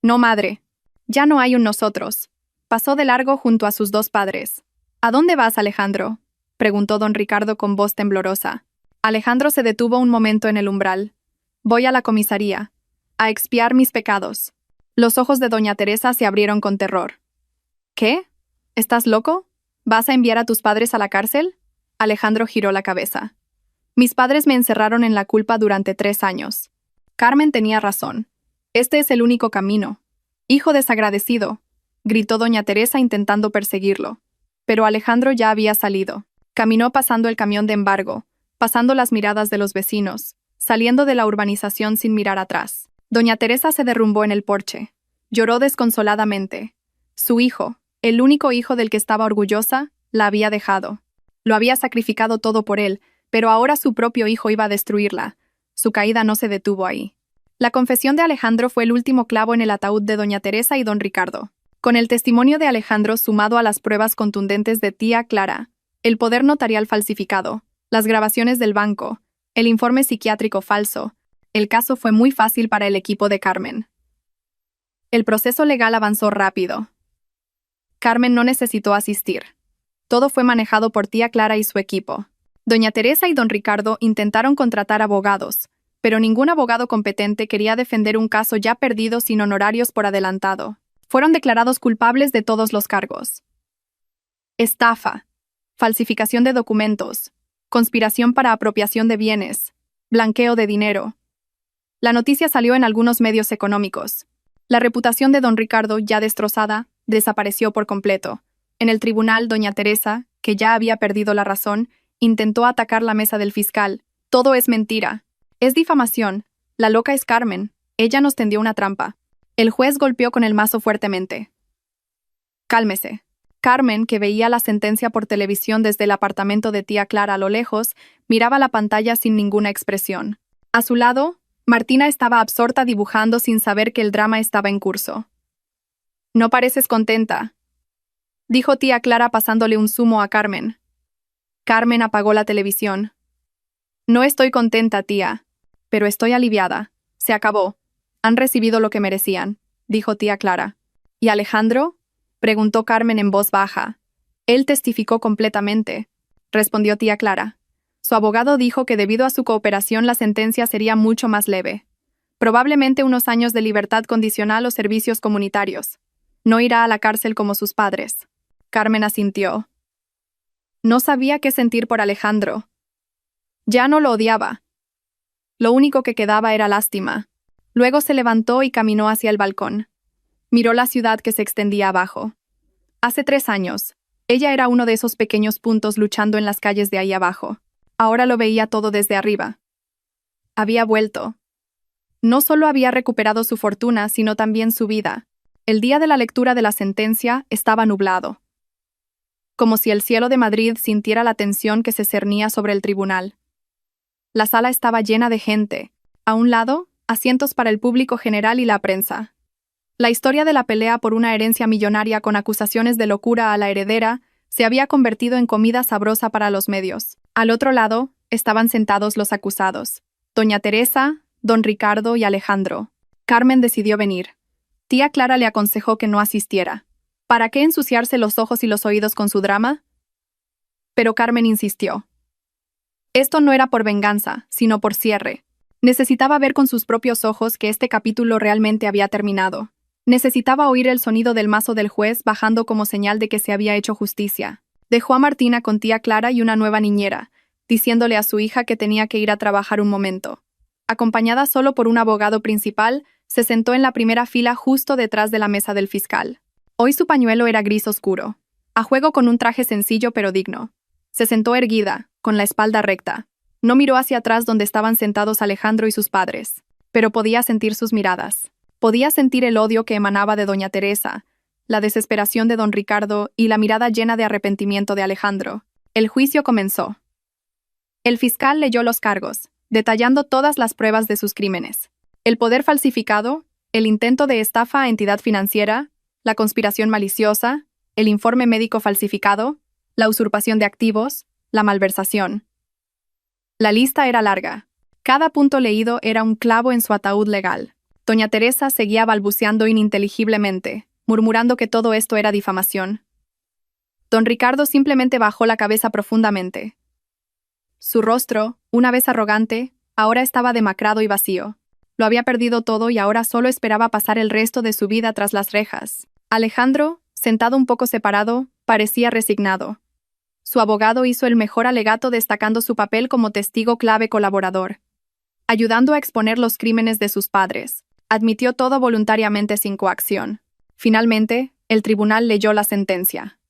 Speaker 1: «No, madre. Ya no hay un nosotros». Pasó de largo junto a sus 2 padres. «¿A dónde vas, Alejandro?», preguntó don Ricardo con voz temblorosa. Alejandro se detuvo un momento en el umbral. «Voy a la comisaría, a expiar mis pecados». Los ojos de doña Teresa se abrieron con terror. «¿Qué? ¿Estás loco? ¿Vas a enviar a tus padres a la cárcel?». Alejandro giró la cabeza. «Mis padres me encerraron en la culpa durante 3 años. Carmen tenía razón. Este es el único camino». «Hijo desagradecido», gritó doña Teresa intentando perseguirlo. Pero Alejandro ya había salido. Caminó pasando el camión de embargo, pasando las miradas de los vecinos, saliendo de la urbanización sin mirar atrás. Doña Teresa se derrumbó en el porche. Lloró desconsoladamente. Su hijo, el único hijo del que estaba orgullosa, la había dejado. Lo había sacrificado todo por él, pero ahora su propio hijo iba a destruirla. Su caída no se detuvo ahí. La confesión de Alejandro fue el último clavo en el ataúd de doña Teresa y don Ricardo. Con el testimonio de Alejandro sumado a las pruebas contundentes de tía Clara, el poder notarial falsificado, las grabaciones del banco, el informe psiquiátrico falso, el caso fue muy fácil para el equipo de Carmen. El proceso legal avanzó rápido. Carmen no necesitó asistir. Todo fue manejado por tía Clara y su equipo. Doña Teresa y don Ricardo intentaron contratar abogados, pero ningún abogado competente quería defender un caso ya perdido sin honorarios por adelantado. Fueron declarados culpables de todos los cargos: estafa, falsificación de documentos, conspiración para apropiación de bienes, blanqueo de dinero. La noticia salió en algunos medios económicos. La reputación de don Ricardo, ya destrozada, desapareció por completo. En el tribunal, doña Teresa, que ya había perdido la razón, intentó atacar la mesa del fiscal. «Todo es mentira. Es difamación. La loca es Carmen. Ella nos tendió una trampa». El juez golpeó con el mazo fuertemente. «Cálmese. Carmen, que veía la sentencia por televisión desde el apartamento de tía Clara a lo lejos, miraba la pantalla sin ninguna expresión. A su lado, Martina estaba absorta dibujando sin saber que el drama estaba en curso. «No pareces contenta», dijo tía Clara pasándole un zumo a Carmen. Carmen apagó la televisión. «No estoy contenta, tía, pero estoy aliviada. Se acabó. Han recibido lo que merecían», dijo tía Clara. «¿Y Alejandro?», preguntó Carmen en voz baja. «Él testificó completamente», respondió tía Clara. Su abogado dijo que debido a su cooperación la sentencia sería mucho más leve. Probablemente unos años de libertad condicional o servicios comunitarios. No irá a la cárcel como sus padres. Carmen asintió. No sabía qué sentir por Alejandro. Ya no lo odiaba. Lo único que quedaba era lástima. Luego se levantó y caminó hacia el balcón. Miró la ciudad que se extendía abajo. Hace 3 años, ella era uno de esos pequeños puntos luchando en las calles de ahí abajo. Ahora lo veía todo desde arriba. Había vuelto. No solo había recuperado su fortuna, sino también su vida. El día de la lectura de la sentencia estaba nublado. Como si el cielo de Madrid sintiera la tensión que se cernía sobre el tribunal. La sala estaba llena de gente. A un lado, asientos para el público general y la prensa. La historia de la pelea por una herencia millonaria con acusaciones de locura a la heredera se había convertido en comida sabrosa para los medios. Al otro lado, estaban sentados los acusados. Doña Teresa, don Ricardo y Alejandro. Carmen decidió venir. Tía Clara le aconsejó que no asistiera. ¿Para qué ensuciarse los ojos y los oídos con su drama? Pero Carmen insistió. Esto no era por venganza, sino por cierre. Necesitaba ver con sus propios ojos que este capítulo realmente había terminado. Necesitaba oír el sonido del mazo del juez bajando como señal de que se había hecho justicia. Dejó a Martina con tía Clara y una nueva niñera, diciéndole a su hija que tenía que ir a trabajar un momento. Acompañada solo por un abogado principal, se sentó en la primera fila justo detrás de la mesa del fiscal. Hoy su pañuelo era gris oscuro, a juego con un traje sencillo pero digno. Se sentó erguida, con la espalda recta. No miró hacia atrás donde estaban sentados Alejandro y sus padres, pero podía sentir sus miradas. Podía sentir el odio que emanaba de doña Teresa, la desesperación de don Ricardo y la mirada llena de arrepentimiento de Alejandro. El juicio comenzó. El fiscal leyó los cargos, detallando todas las pruebas de sus crímenes. El poder falsificado, el intento de estafa a entidad financiera, la conspiración maliciosa, el informe médico falsificado, la usurpación de activos, la malversación. La lista era larga. Cada punto leído era un clavo en su ataúd legal. Doña Teresa seguía balbuceando ininteligiblemente, murmurando que todo esto era difamación. Don Ricardo simplemente bajó la cabeza profundamente. Su rostro, una vez arrogante, ahora estaba demacrado y vacío. Lo había perdido todo y ahora solo esperaba pasar el resto de su vida tras las rejas. Alejandro, sentado un poco separado, parecía resignado. Su abogado hizo el mejor alegato destacando su papel como testigo clave colaborador, ayudando a exponer los crímenes de sus padres. Admitió todo voluntariamente sin coacción. Finalmente, el tribunal leyó la sentencia.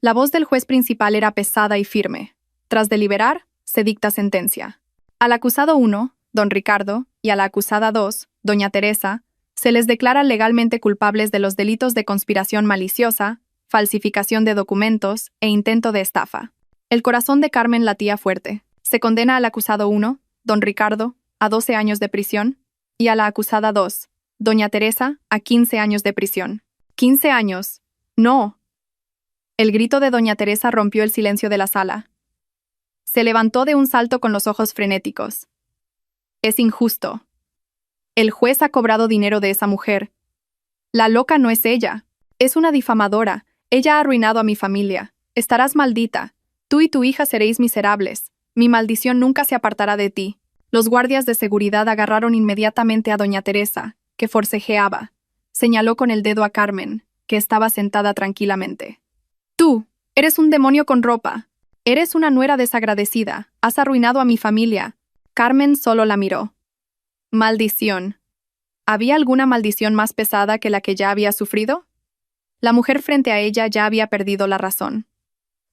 Speaker 1: La voz del juez principal era pesada y firme. Tras deliberar, se dicta sentencia. Al acusado 1, don Ricardo, y a la acusada 2, doña Teresa, se les declara legalmente culpables de los delitos de conspiración maliciosa, falsificación de documentos e intento de estafa. El corazón de Carmen latía fuerte. Se condena al acusado 1, don Ricardo, a 12 años de prisión, y a la acusada 2, doña Teresa, a 15 años de prisión. ¡15 años! ¡No! El grito de doña Teresa rompió el silencio de la sala. Se levantó de un salto con los ojos frenéticos. Es injusto. El juez ha cobrado dinero de esa mujer. La loca no es ella. Es una difamadora. Ella ha arruinado a mi familia. Estarás maldita. Tú y tu hija seréis miserables. Mi maldición nunca se apartará de ti. Los guardias de seguridad agarraron inmediatamente a doña Teresa, que forcejeaba. Señaló con el dedo a Carmen, que estaba sentada tranquilamente. Tú, eres un demonio con ropa. Eres una nuera desagradecida. Has arruinado a mi familia. Carmen solo la miró. Maldición. ¿Había alguna maldición más pesada que la que ya había sufrido? La mujer frente a ella ya había perdido la razón.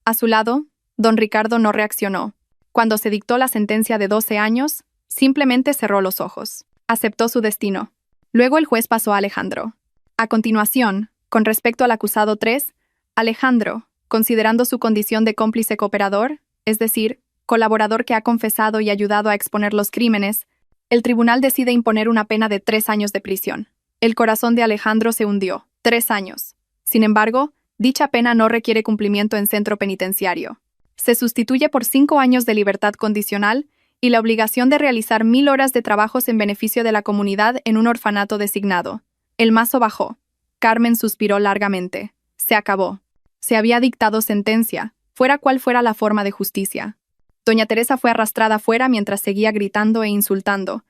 Speaker 1: A su lado, don Ricardo no reaccionó. Cuando se dictó la sentencia de 12 años, simplemente cerró los ojos. Aceptó su destino. Luego el juez pasó a Alejandro. A continuación, con respecto al acusado 3, Alejandro, considerando su condición de cómplice cooperador, es decir, colaborador que ha confesado y ayudado a exponer los crímenes, el tribunal decide imponer una pena de 3 años de prisión. El corazón de Alejandro se hundió. 3 años. Sin embargo, dicha pena no requiere cumplimiento en centro penitenciario. Se sustituye por 5 años de libertad condicional y la obligación de realizar 1000 horas de trabajos en beneficio de la comunidad en un orfanato designado. El mazo bajó. Carmen suspiró largamente. Se acabó. Se había dictado sentencia, fuera cual fuera la forma de justicia. Doña Teresa fue arrastrada fuera mientras seguía gritando e insultando.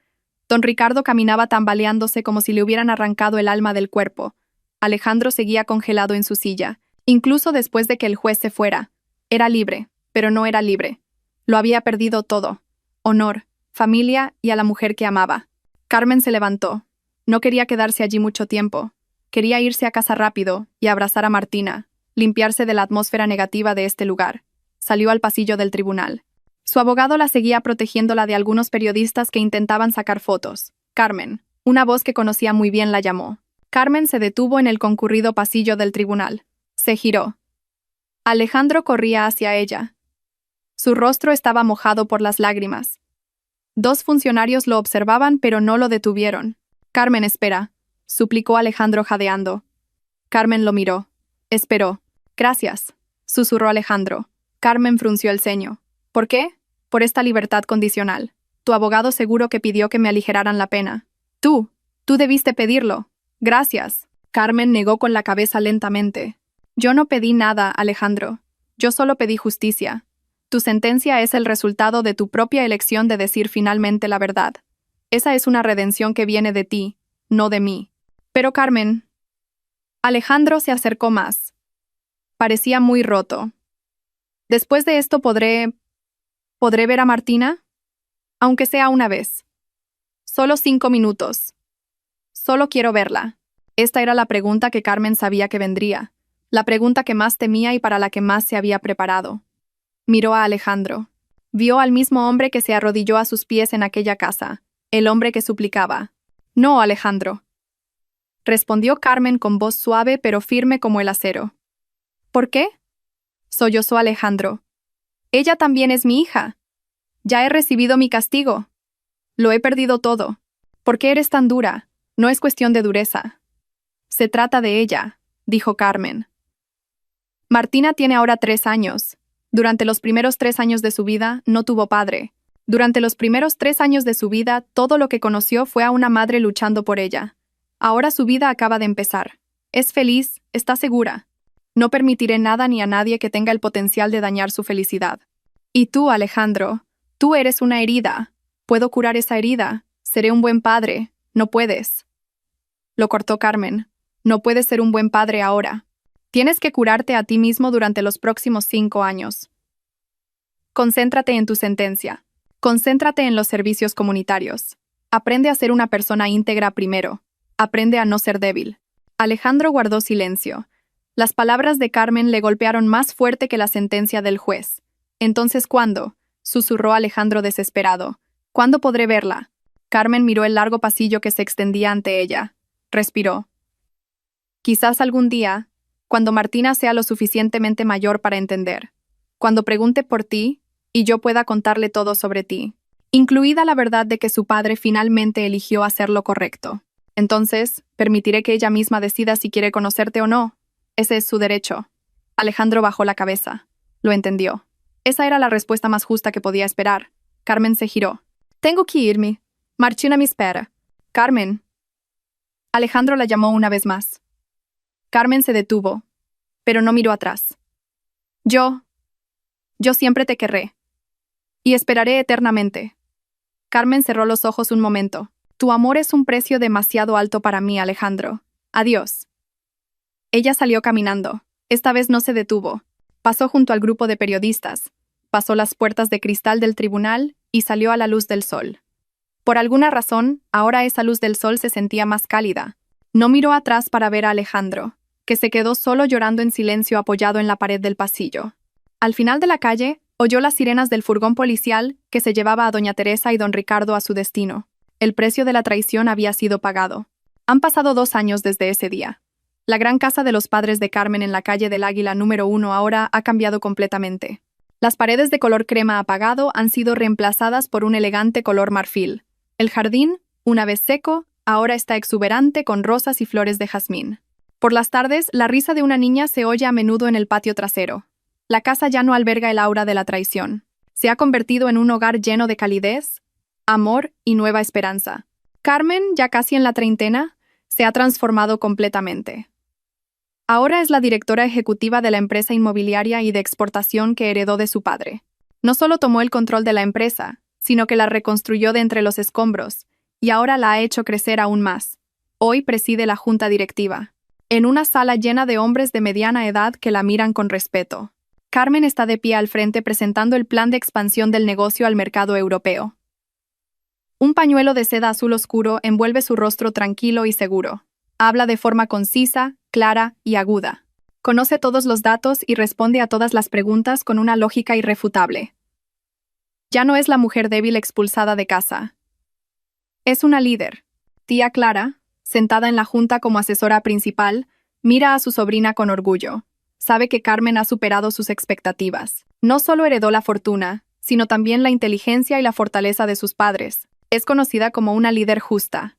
Speaker 1: Don Ricardo caminaba tambaleándose como si le hubieran arrancado el alma del cuerpo. Alejandro seguía congelado en su silla, incluso después de que el juez se fuera. Era libre, pero no era libre. Lo había perdido todo: honor, familia y a la mujer que amaba. Carmen se levantó. No quería quedarse allí mucho tiempo. Quería irse a casa rápido y abrazar a Martina, limpiarse de la atmósfera negativa de este lugar. Salió al pasillo del tribunal. Su abogado la seguía protegiéndola de algunos periodistas que intentaban sacar fotos. Carmen, una voz que conocía muy bien, la llamó. Carmen se detuvo en el concurrido pasillo del tribunal. Se giró. Alejandro corría hacia ella. Su rostro estaba mojado por las lágrimas. 2 funcionarios lo observaban, pero no lo detuvieron. Carmen, espera, suplicó Alejandro jadeando. Carmen lo miró. Esperó. Gracias, susurró Alejandro. Carmen frunció el ceño. ¿Por qué? Por esta libertad condicional. Tu abogado seguro que pidió que me aligeraran la pena. Tú debiste pedirlo. Gracias. Carmen negó con la cabeza lentamente. Yo no pedí nada, Alejandro. Yo solo pedí justicia. Tu sentencia es el resultado de tu propia elección de decir finalmente la verdad. Esa es una redención que viene de ti, no de mí. Pero Carmen... Alejandro se acercó más. Parecía muy roto. Después de esto ¿podré ver a Martina? Aunque sea una vez. Solo 5 minutos. Solo quiero verla. Esta era la pregunta que Carmen sabía que vendría. La pregunta que más temía y para la que más se había preparado. Miró a Alejandro. Vio al mismo hombre que se arrodilló a sus pies en aquella casa. El hombre que suplicaba. No, Alejandro. Respondió Carmen con voz suave pero firme como el acero. ¿Por qué? Sollozó Alejandro. Ella también es mi hija. Ya he recibido mi castigo. Lo he perdido todo. ¿Por qué eres tan dura? No es cuestión de dureza. Se trata de ella, dijo Carmen. Martina tiene ahora 3 años. Durante los primeros 3 años de su vida no tuvo padre. Durante los primeros 3 años de su vida todo lo que conoció fue a una madre luchando por ella. Ahora su vida acaba de empezar. Es feliz, está segura. No permitiré nada ni a nadie que tenga el potencial de dañar su felicidad. Y tú, Alejandro, tú eres una herida. Puedo curar esa herida. Seré un buen padre. No puedes. Lo cortó Carmen. No puedes ser un buen padre ahora. Tienes que curarte a ti mismo durante los próximos 5 años. Concéntrate en tu sentencia. Concéntrate en los servicios comunitarios. Aprende a ser una persona íntegra primero. Aprende a no ser débil. Alejandro guardó silencio. Las palabras de Carmen le golpearon más fuerte que la sentencia del juez. Entonces, ¿cuándo? Susurró Alejandro desesperado. ¿Cuándo podré verla? Carmen miró el largo pasillo que se extendía ante ella. Respiró. Quizás algún día, cuando Martina sea lo suficientemente mayor para entender. Cuando pregunte por ti, y yo pueda contarle todo sobre ti, incluida la verdad de que su padre finalmente eligió hacer lo correcto. Entonces, permitiré que ella misma decida si quiere conocerte o no. Ese es su derecho. Alejandro bajó la cabeza. Lo entendió. Esa era la respuesta más justa que podía esperar. Carmen se giró. Tengo que irme. Martina me espera. Carmen. Alejandro la llamó una vez más. Carmen se detuvo, pero no miró atrás. Yo siempre te querré. Y esperaré eternamente. Carmen cerró los ojos un momento. Tu amor es un precio demasiado alto para mí, Alejandro. Adiós. Ella salió caminando. Esta vez no se detuvo. Pasó junto al grupo de periodistas. Pasó las puertas de cristal del tribunal y salió a la luz del sol. Por alguna razón, ahora esa luz del sol se sentía más cálida. No miró atrás para ver a Alejandro, que se quedó solo llorando en silencio apoyado en la pared del pasillo. Al final de la calle, oyó las sirenas del furgón policial que se llevaba a doña Teresa y don Ricardo a su destino. El precio de la traición había sido pagado. Han pasado 2 años desde ese día. La gran casa de los padres de Carmen en la calle del Águila número 1 ahora ha cambiado completamente. Las paredes de color crema apagado han sido reemplazadas por un elegante color marfil. El jardín, una vez seco, ahora está exuberante con rosas y flores de jazmín. Por las tardes, la risa de una niña se oye a menudo en el patio trasero. La casa ya no alberga el aura de la traición. Se ha convertido en un hogar lleno de calidez, amor y nueva esperanza. Carmen, ya casi en la treintena, se ha transformado completamente. Ahora es la directora ejecutiva de la empresa inmobiliaria y de exportación que heredó de su padre. No solo tomó el control de la empresa, sino que la reconstruyó de entre los escombros, y ahora la ha hecho crecer aún más. Hoy preside la junta directiva, en una sala llena de hombres de mediana edad que la miran con respeto. Carmen está de pie al frente presentando el plan de expansión del negocio al mercado europeo. Un pañuelo de seda azul oscuro envuelve su rostro tranquilo y seguro. Habla de forma concisa, clara y aguda. Conoce todos los datos y responde a todas las preguntas con una lógica irrefutable. Ya no es la mujer débil expulsada de casa. Es una líder. Tía Clara, sentada en la junta como asesora principal, mira a su sobrina con orgullo. Sabe que Carmen ha superado sus expectativas. No solo heredó la fortuna, sino también la inteligencia y la fortaleza de sus padres. Es conocida como una líder justa.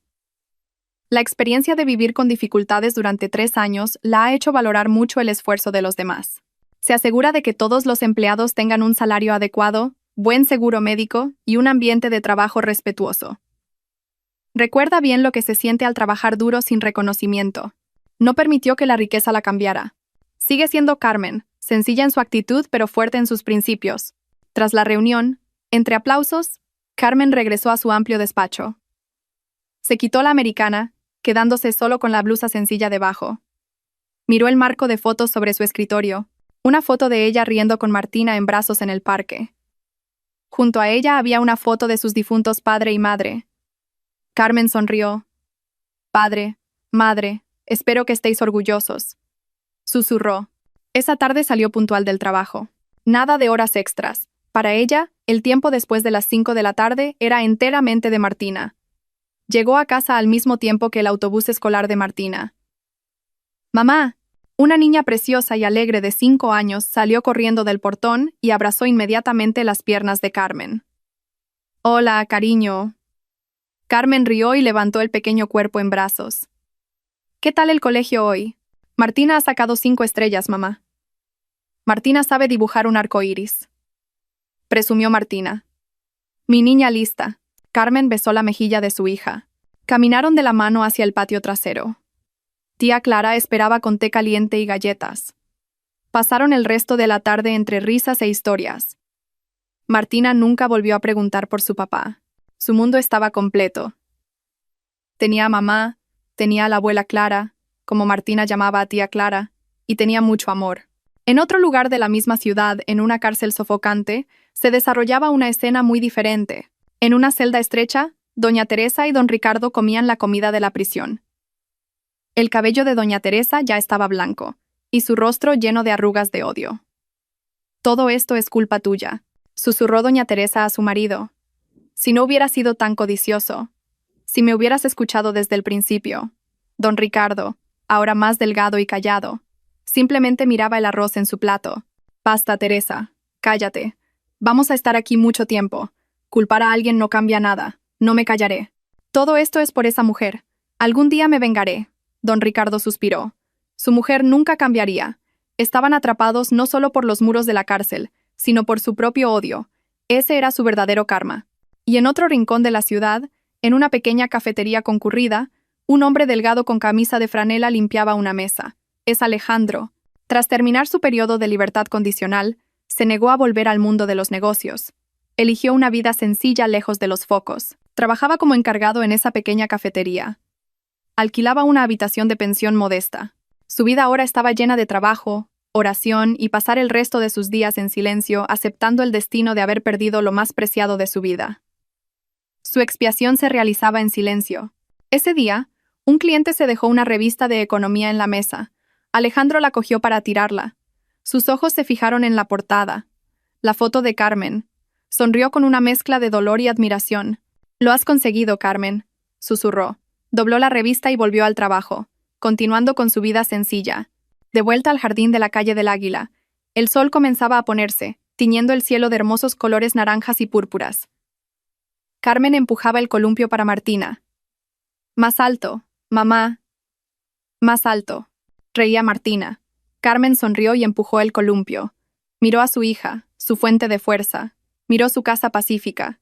Speaker 1: La experiencia de vivir con dificultades durante 3 años la ha hecho valorar mucho el esfuerzo de los demás. Se asegura de que todos los empleados tengan un salario adecuado, buen seguro médico y un ambiente de trabajo respetuoso. Recuerda bien lo que se siente al trabajar duro sin reconocimiento. No permitió que la riqueza la cambiara. Sigue siendo Carmen, sencilla en su actitud pero fuerte en sus principios. Tras la reunión, entre aplausos, Carmen regresó a su amplio despacho. Se quitó la americana, quedándose solo con la blusa sencilla debajo. Miró el marco de fotos sobre su escritorio, una foto de ella riendo con Martina en brazos en el parque. Junto a ella había una foto de sus difuntos padre y madre. Carmen sonrió. Padre, madre, espero que estéis orgullosos. Susurró. Esa tarde salió puntual del trabajo. Nada de horas extras. Para ella, el tiempo después de las 5 de la tarde era enteramente de Martina. Llegó a casa al mismo tiempo que el autobús escolar de Martina. Mamá, una niña preciosa y alegre de 5 años salió corriendo del portón y abrazó inmediatamente las piernas de Carmen. Hola, cariño. Carmen rió y levantó el pequeño cuerpo en brazos. ¿Qué tal el colegio hoy? Martina ha sacado 5 estrellas, mamá. Martina sabe dibujar un arco iris. Presumió Martina. Mi niña lista. Carmen besó la mejilla de su hija. Caminaron de la mano hacia el patio trasero. Tía Clara esperaba con té caliente y galletas. Pasaron el resto de la tarde entre risas e historias. Martina nunca volvió a preguntar por su papá. Su mundo estaba completo. Tenía a mamá, tenía a la abuela Clara, como Martina llamaba a tía Clara, y tenía mucho amor. En otro lugar de la misma ciudad, en una cárcel sofocante, se desarrollaba una escena muy diferente. En una celda estrecha, doña Teresa y don Ricardo comían la comida de la prisión. El cabello de doña Teresa ya estaba blanco, y su rostro lleno de arrugas de odio. Todo esto es culpa tuya, susurró doña Teresa a su marido. Si no hubiera sido tan codicioso, si me hubieras escuchado desde el principio. Don Ricardo, ahora más delgado y callado, simplemente miraba el arroz en su plato. Basta, Teresa, cállate. Vamos a estar aquí mucho tiempo. Culpar a alguien no cambia nada. No me callaré. Todo esto es por esa mujer. Algún día me vengaré. Don Ricardo suspiró. Su mujer nunca cambiaría. Estaban atrapados no solo por los muros de la cárcel, sino por su propio odio. Ese era su verdadero karma. Y en otro rincón de la ciudad, en una pequeña cafetería concurrida, un hombre delgado con camisa de franela limpiaba una mesa. Es Alejandro. Tras terminar su periodo de libertad condicional, se negó a volver al mundo de los negocios. Eligió una vida sencilla lejos de los focos. Trabajaba como encargado en esa pequeña cafetería. Alquilaba una habitación de pensión modesta. Su vida ahora estaba llena de trabajo, oración y pasar el resto de sus días en silencio, aceptando el destino de haber perdido lo más preciado de su vida. Su expiación se realizaba en silencio. Ese día, un cliente se dejó una revista de economía en la mesa. Alejandro la cogió para tirarla. Sus ojos se fijaron en la portada. La foto de Carmen. Sonrió con una mezcla de dolor y admiración. «Lo has conseguido, Carmen», susurró. Dobló la revista y volvió al trabajo. continuando con su vida sencilla. De vuelta al jardín de la calle del Águila, el sol comenzaba a ponerse, tiñendo el cielo de hermosos colores naranjas y púrpuras. Carmen empujaba el columpio para Martina. «Más alto, mamá. Más alto», reía Martina. Carmen sonrió y empujó el columpio. Miró a su hija, su fuente de fuerza. Miró su casa pacífica.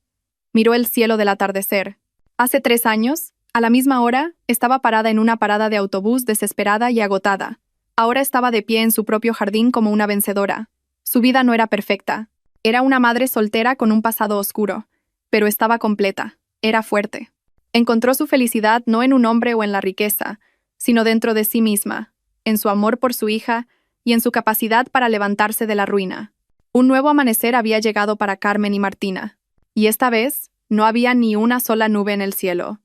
Speaker 1: Miró el cielo del atardecer. Hace 3 años, a la misma hora, estaba parada en una parada de autobús desesperada y agotada. Ahora estaba de pie en su propio jardín como una vencedora. Su vida no era perfecta. Era una madre soltera con un pasado oscuro, pero estaba completa. Era fuerte. Encontró su felicidad no en un hombre o en la riqueza, sino dentro de sí misma, en su amor por su hija y en su capacidad para levantarse de la ruina. Un nuevo amanecer había llegado para Carmen y Martina, y esta vez no había ni una sola nube en el cielo.